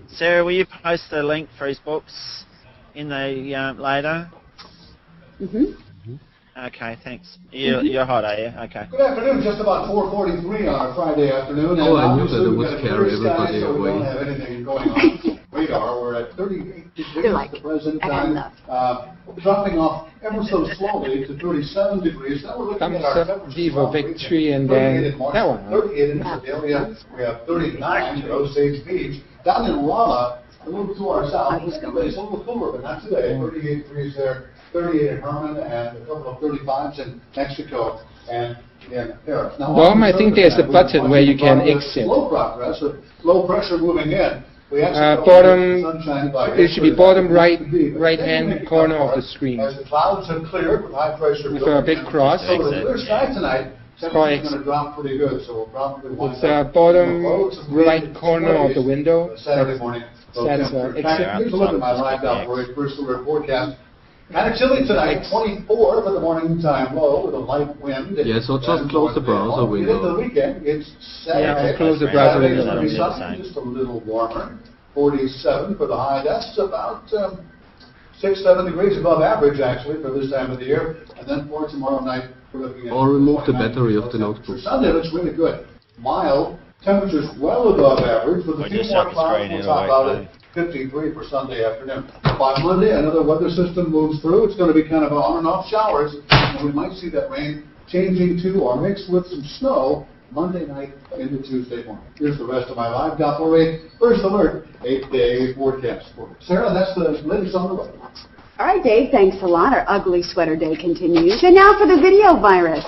Sarah, will you post the link for his books in the later? Mm-hmm. Okay, thanks. You're hot, are you? Okay. Good afternoon, just about 4:43 on a Friday afternoon. Oh, I knew obviously that it we've would got a scare clear sky, everybody so we away. don't have anything going on radar. We're at 38 degrees They're like, at the present I had time, enough. dropping off ever so slowly to 37 degrees. Now we're looking Thumbs at our up, temperature. Viva Victory, and then that one. 38 in Sedalia. We have 39 in Osage Beach. Down in Rolla, a little to our south, it's a little cooler, but not today. 38 degrees there, 38 in Herman, and a couple of 35s in Mexico. And in Paris. Now, Norm, I think there's a button where you can exit. Low progress, low pressure moving in. We actually Bottom, sunshine by it should be bottom right but hand corner of the screen. As the clouds have cleared with high pressure With a big cross. So with a clear sky tonight, temperature's Exit. going to drop pretty good. So we'll probably wind It's up bottom in the lows of right mid- corner of the 20s, window. Saturday morning. That's exit. Here's a look at my live operation first alert forecast. Kind of chilly tonight, 24 for the morning time low with a light wind. Yeah, so just close the browser We get the window. weekend, it's Saturday. Yeah, close the browser Saturday, window. it's gonna be sunny, just a little warmer. 47 for the high. That's about 6-7 degrees above average, actually, for this time of the year. And then for tomorrow night, we're looking at... Or remove the 29 battery of the degrees. notebook. Sunday looks really good. Mild. Temperatures well above average, with a Or few just more shut the clouds. screen We'll top either out way, at 53 for Sunday afternoon. By Monday, another weather system moves through. It's going to be kind of on and off showers, and we might see that rain changing to or mixed with some snow Monday night into Tuesday morning. Here's the rest of my live Doppler First Alert 8-day forecast. Sarah, that's the latest on the way. All right, Dave, thanks a lot. Our ugly sweater day continues. And now for the video virus.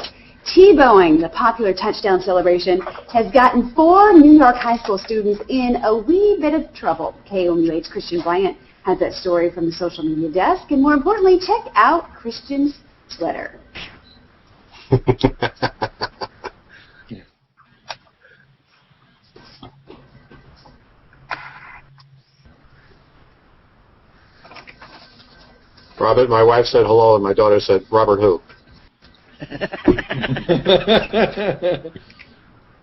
T-Boeing, the popular touchdown celebration, has gotten 4 New York high school students in a wee bit of trouble. KOMUH Christian Bryant has that story from the social media desk. And more importantly, check out Christian's sweater. Robert, my wife said hello, and my daughter said, Robert who?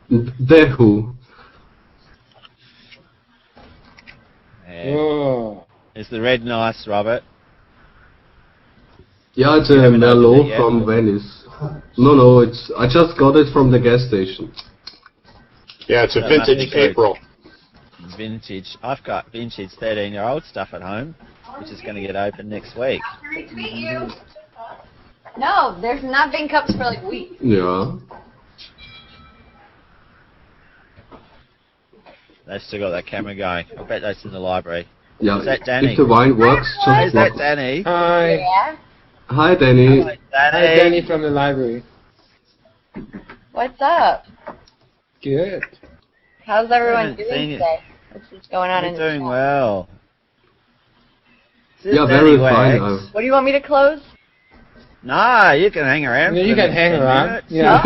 The Who. Oh. Is the red nice, Robert? Yeah, it's a haven't opened Merlot it yet? from Venice. No, I just got it from the gas station. Yeah, it's a That must be vintage good. April. Vintage. I've got vintage 13-year-old stuff at home, which is going to get open next week. Great to meet you. No, there's not been cups for like weeks. Yeah. They've still got that camera going. I bet that's in the library. Yeah, Is that Danny? if the wine works, Hey, just is that walk. Danny? Hi. Yeah. Hi, Danny. Hi, Hi, Danny. Danny from the library. What's up? Good. How's everyone Haven't doing seen you. today? What's going on in We're the doing chat? well. Is this Yeah, Danny very fine. Wags? What do you want me to close? No, you can hang around. Yeah, you for can the hang 10 around. minutes. Yeah.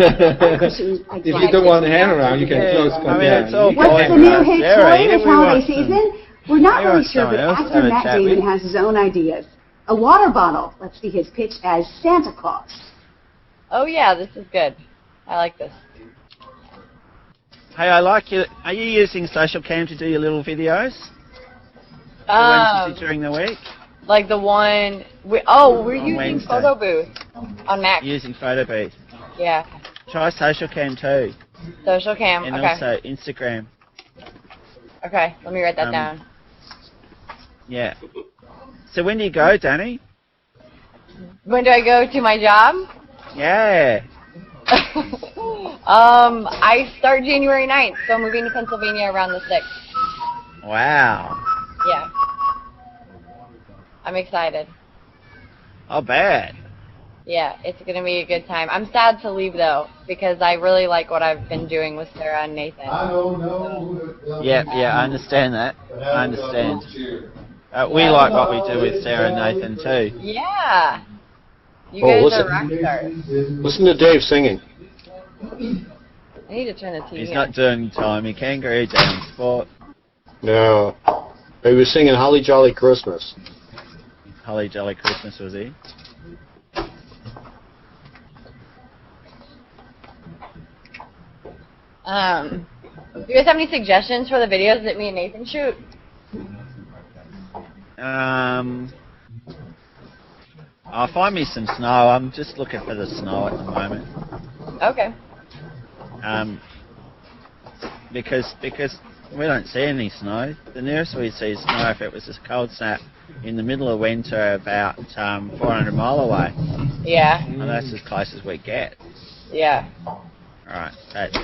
If If you don't want to hang around, you can Yeah, close. I mean, it's all You can What's hang the fine. new around. hit Sarah, toy here this we holiday want some- season? We're not we really want sure, but someone else to actor have a Matt chat Damon with. has his own ideas. A water bottle. Let's see his pitch as Santa Claus. Oh yeah, this is good. I like this. Hey, I like you. Are you using social cam to do your little videos? The ones you do during the week? Like the one. We're using Wednesday. Photo Booth on Mac. Using photo booth. Yeah. Try social cam too. Social cam. And Okay. also Instagram. Okay, let me write that down. Yeah. So when do you go, Danny? When do I go to my job? Yeah. I start January 9th, so I'm moving to Pennsylvania around the 6th. Wow. Yeah. I'm excited. Oh, bad. Yeah, it's going to be a good time. I'm sad to leave, though, because I really like what I've been doing with Sarah and Nathan. I don't know. Yeah, I understand that. I understand. We like what we do with Sarah and Nathan, too. Yeah. You guys are rock stars. Listen to Dave singing. I need to turn the TV He's on. not doing time. He can go down sport. No. He was singing Holly Jolly Christmas. Holly Jolly Christmas, was he? Do you guys have any suggestions for the videos that me and Nathan shoot? I'll find me some snow. I'm just looking for the snow at the moment. Okay. Because we don't see any snow. The nearest we see snow, if it was a cold snap in the middle of winter, about 400 mile away. Yeah. And that's as close as we get. Yeah. Right,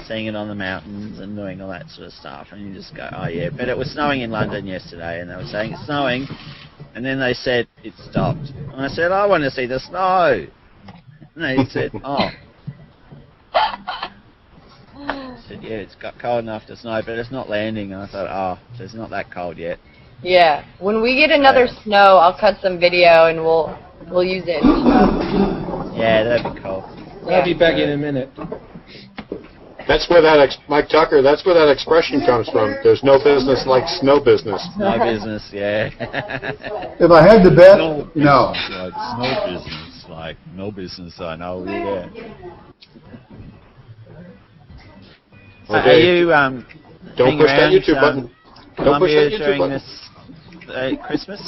seeing it on the mountains and doing all that sort of stuff, and you just go, oh yeah. But it was snowing in London yesterday, and they were saying it's snowing, and then they said it stopped. And I said, I want to see the snow. And they said, oh. I said, yeah, it's got cold enough to snow, but it's not landing. And I thought, oh, so it's not that cold yet. Yeah. When we get another snow, I'll cut some video and we'll use it. Yeah, that'd be cool. I'll be back in a minute. That's where that Mike Tucker. That's where that expression comes from. There's no business like snow business. No business, yeah. If I had to bet, no. Like snow business, like no business. I know, yeah. Okay. Are you Don't push that YouTube button. Don't push that YouTube during button. this Christmas?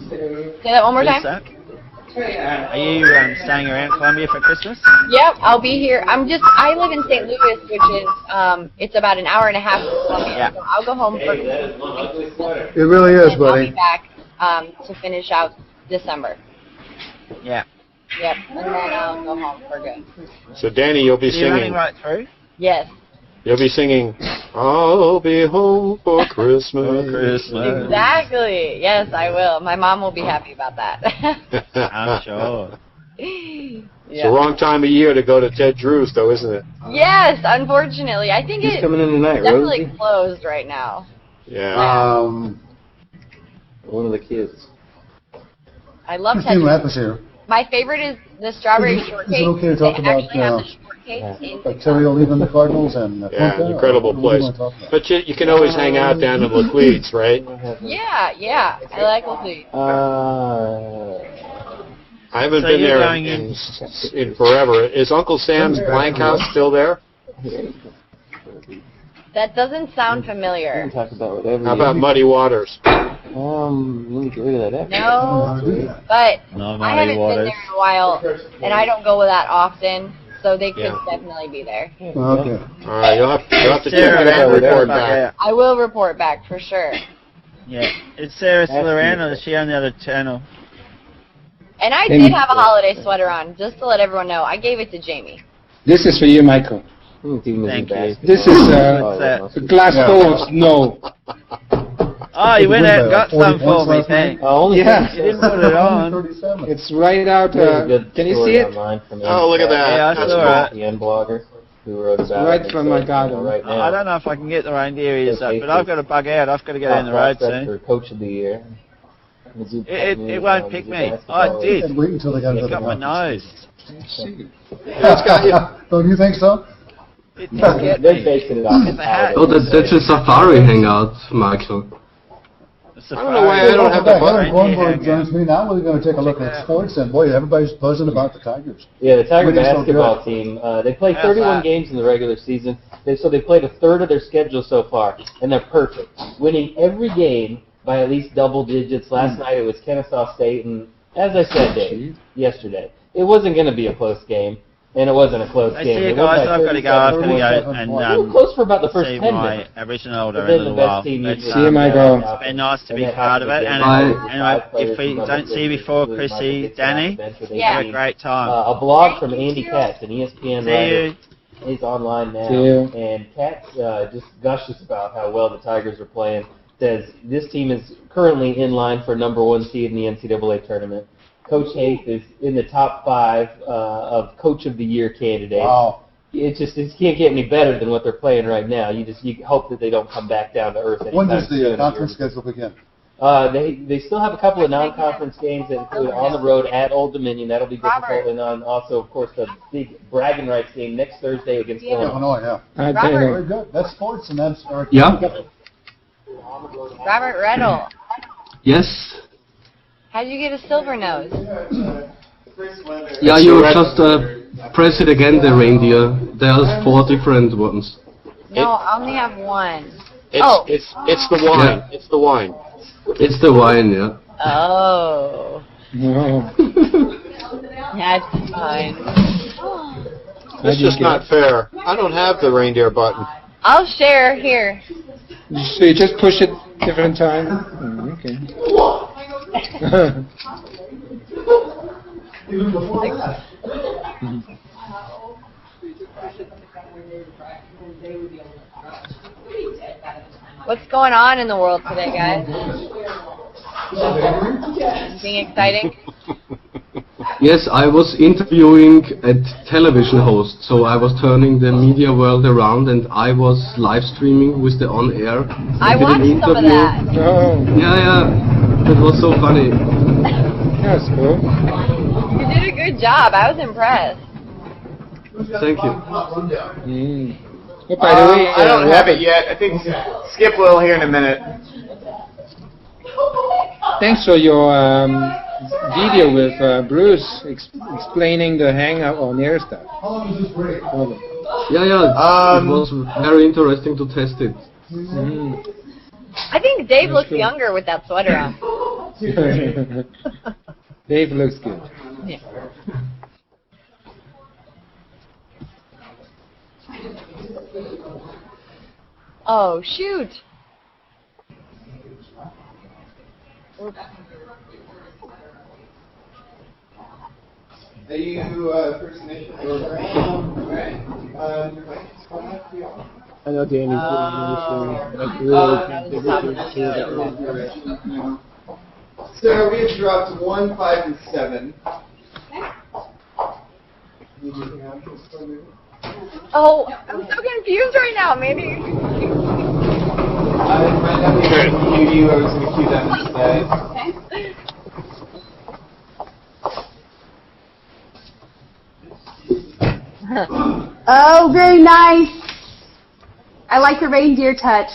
Say that one more time. Are you staying around Columbia for Christmas? Yep, I'll be here. I live in St. Louis, which is, it's about an hour and a half from Columbia. Yeah. So I'll go home for it really is, and buddy. I'll be back to finish out December. Yeah. Yep, and then I'll go home for good. So Danny, you'll be Are you running singing. right through? Yes. You'll be singing. I'll be home for Christmas. Exactly. Yes, I will. My mom will be happy about that. I'm sure. It's the wrong time of year to go to Ted Drew's, though, isn't it? Yes, unfortunately. I think Who's it's coming in tonight, definitely Rosie? closed right now. Yeah. One of the kids. I love Ted Christine Drew's. Rapp is here. My favorite is the strawberry shortcake. Is it okay to talk They about actually have the shortcakes in bacterial leaving the Cardinals and Yeah, Punta? incredible What do place. you want to talk about? But you can always hang out down in Laclede's, right? Yeah. I like Laclede. I haven't So been you're there going in forever. Is Uncle Sam's Blank House still there? That doesn't sound familiar. Talk about whatever. How about Muddy Waters? Let me get rid of that. No, but No, I haven't been there in a while, and I don't go that often, so they could Yeah. definitely be there. Okay. All right, you'll have to check Sarah, it out and report report back back. out. I will report back for sure. Yeah. Is Sarah still around, or is she on the other channel? And I did have a holiday sweater on, just to let everyone know. I gave it to Jamie. This is for you, Michael. Thank you. This is What's that? a glass full of snow. Oh, you went out and got some for me, thanks. Yeah. You didn't put it on. 37. It's right out. Can you see it? Oh, look at that. Yeah, I That's saw cool. it. The blogger who wrote about Right it. from my garden. Right now. I don't know if I can get the reindeer ears up, but I've got to bug out. I've got to get on the road soon. For Coach of the Year. It won't pick me. Oh, it did. And wait until they got to It the got my nose. It's got you. Don't you think so? It didn't get They're me. basing it off It's a hat. Oh, that's a Safari hangout, Michael. I don't know why I don't have the button. Gornberg joins me. Now we're going to take a look at sports, and boy, everybody's buzzing about the Tigers. Yeah, the Tiger We just don't basketball do team, they played 31 games in the regular season. So they played a third of their schedule so far, and they're perfect. Winning every game by at least double digits. Last night it was Kennesaw State, and as I said, Dave, yesterday, it wasn't going to be a close game. And it wasn't a close I game. see you They won guys. by I've got to go. I've got to 37. go and They were close for about the first see 10 my minutes. original But in a then the little best while. team But, usually See you, Michael. it's been nice to And be then part of after it. the And game, anyway, players if we from don't see you Michael before, Vick, Chrissy, Michael Danny, Vick, Bench, they have a team. great time. A blog from Andy Katz, an ESPN See writer, you. is online now. See you. And Katz just gushes about how well the Tigers are playing. Says this team is currently in line for #1 seed in the NCAA tournament. Coach Haith is in the top 5 of Coach of the Year candidates. Wow. It can't get any better than what they're playing right now. You hope that they don't come back down to earth anytime When does the soon. conference schedule begin? They still have a couple of non-conference games that include on the road at Old Dominion. That'll be difficult, and on also, of course, the big bragging rights game next Thursday against Illinois. Illinois, yeah. Robert. Very good. That's sports, and that's our Yeah. Robert Reddle. Yes. How'd you get a silver nose? Yeah, you just press it again, the reindeer. There's 4 different ones. No, I only have one. It's the wine. Yeah. It's the wine. It's the wine, yeah. Oh. No. That's fine. It's just not fair. I don't have the reindeer button. I'll share here. So you just push it different time? Okay. Even before that. What's going on in the world today, guys? Anything exciting? Yes, I was interviewing a television host, so I was turning the media world around, and I was live streaming with the on-air. I did an watched some of interview. that. Oh, Yeah, that was so funny. that's cool. You did a good job. I was impressed. Thank you. Mm. Oh, by the way, I don't have it yet. I think Skip will here in a minute. thanks for your video with Bruce explaining the Hangout on air stuff. How long is this break? Yeah, it was very interesting to test it. Mm. I think Dave That's looks good. younger with that sweater on. Dave looks good. Yeah. Oh, shoot. Oops. Are you First Nation? Right. I know Danny's So we have dropped 1, 5, and 7. Oh, I'm so confused right now. Maybe. I might not be able to cue you. I was going to cue them instead. Oh, very nice. I like the reindeer touch.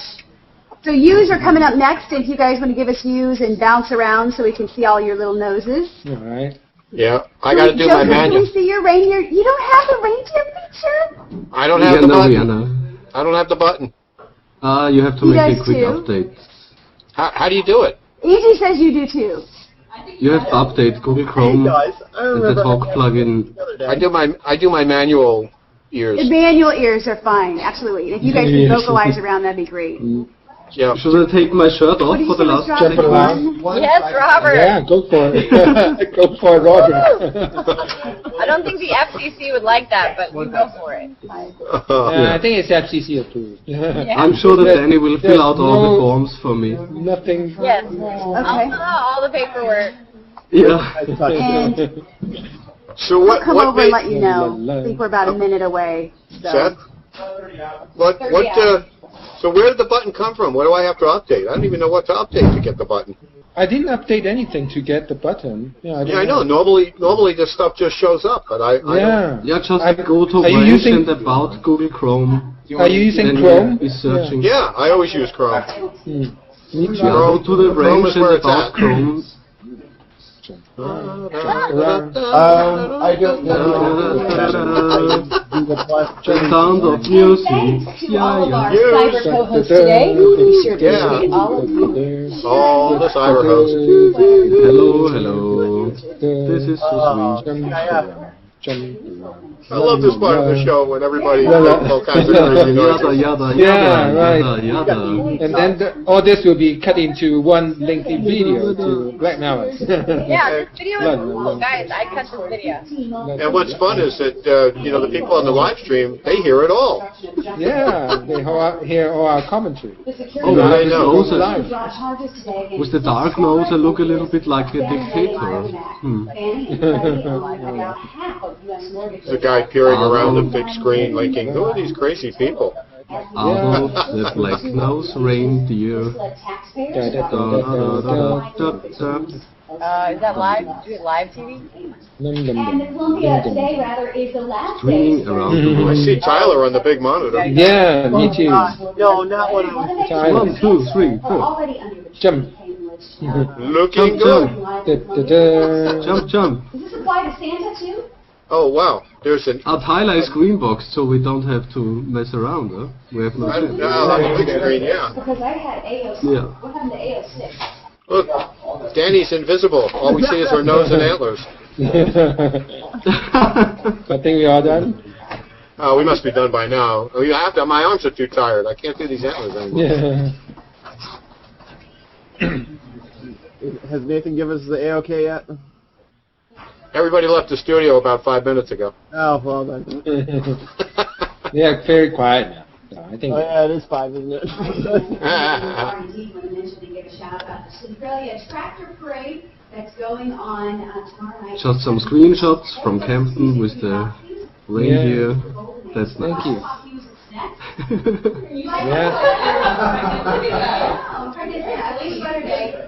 So U's are coming up next. If you guys want to give us U's and bounce around so we can see all your little noses. All right. Yeah, I got to do my Joseph, can manual. we see your reindeer? You don't have the reindeer feature? I don't have the Rihanna, button. I don't have the button. You have to He make does a quick too. update. How do you do it? Easy says you do too. You have to update Google Chrome and the Talk plugin. I do my manual ears. The manual ears are fine, absolutely. And if you guys can vocalize around, that'd be great. Yeah. Should I take my shirt off What did for the you last say, Mr. second? Robert? Yes, Robert. Yeah, go for it. Go for it, Roger. I don't think the FCC would like that, but you go for it. I think it's FCC approved. I'm sure that Danny will fill out all the forms for me. Nothing. Yes. I'll fill out all the paperwork. Yeah. And So we'll what? come What over and made let you know. I think we're about a minute away. So. Seth? What? So where did the button come from? What do I have to update? I don't even know what to update to get the button. I didn't update anything to get the button. Yeah, I know. Normally this stuff just shows up, but I don't. Yeah, just go to are you Range using- and about Google Chrome. Are you using Then Chrome? is searching. Yeah, I always use Chrome. Me too. Yeah, go to the Chrome Range is where and it's about at. Chrome. I don't know. The sound of music. Yeah, All of our yeah. cyber co-hosts today. We sure appreciate all of you. All the cyber hosts. Hello, hello. This is so sweet. I love this part of the show when everybody makes all kinds of crazy noises. Yeah, right. And then all this will be cut into one lengthy video to blackmail us. Yeah, this video is cool, guys. I cut this video. And what's fun is that the people on the live stream, they hear it all. Yeah, they hear all our commentary. Oh, I know. With the dark nose, I look a little bit like a dictator. There's a guy peering around the big screen thinking, who are these crazy people? Adolf the black-nosed reindeer. Is that live? Live TV? And Columbia today, rather, is the last Streaming around the world. I see Tyler on the big monitor. Yeah, me too. No, not what I 1, 2, 3, 4. Jump. Looking good. Jump. Does this apply to Santa too? Oh, wow. There's an... I'll highlight screen box so we don't have to mess around, huh? We have no sense. big screen, yeah. Because I had AO6. Yeah. What happened to AO6? Look, Danny's invisible. All we see is her nose and antlers. I think we are done. We must be done by now. We have to. My arms are too tired. I can't do these antlers anymore. Yeah. Has Nathan given us the A-OK yet? Everybody left the studio about 5 minutes ago. Oh, well then. Yeah, very quiet now. So I think. Oh yeah, it is 5, isn't it? Tractor parade that's going on tomorrow night. Just some screenshots from Campton with the reindeer. That's nice. Thank you. Yeah.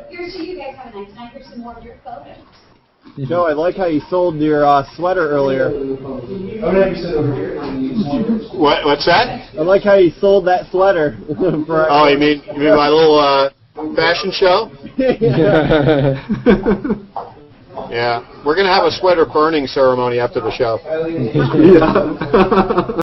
Here's to you guys. Have a nice night. Here's some more of your photos. Joe, I like how you sold your sweater earlier. What's that? I like how you sold that sweater. Oh, you mean my little fashion show? Yeah. We're gonna have a sweater burning ceremony after the show. Yeah.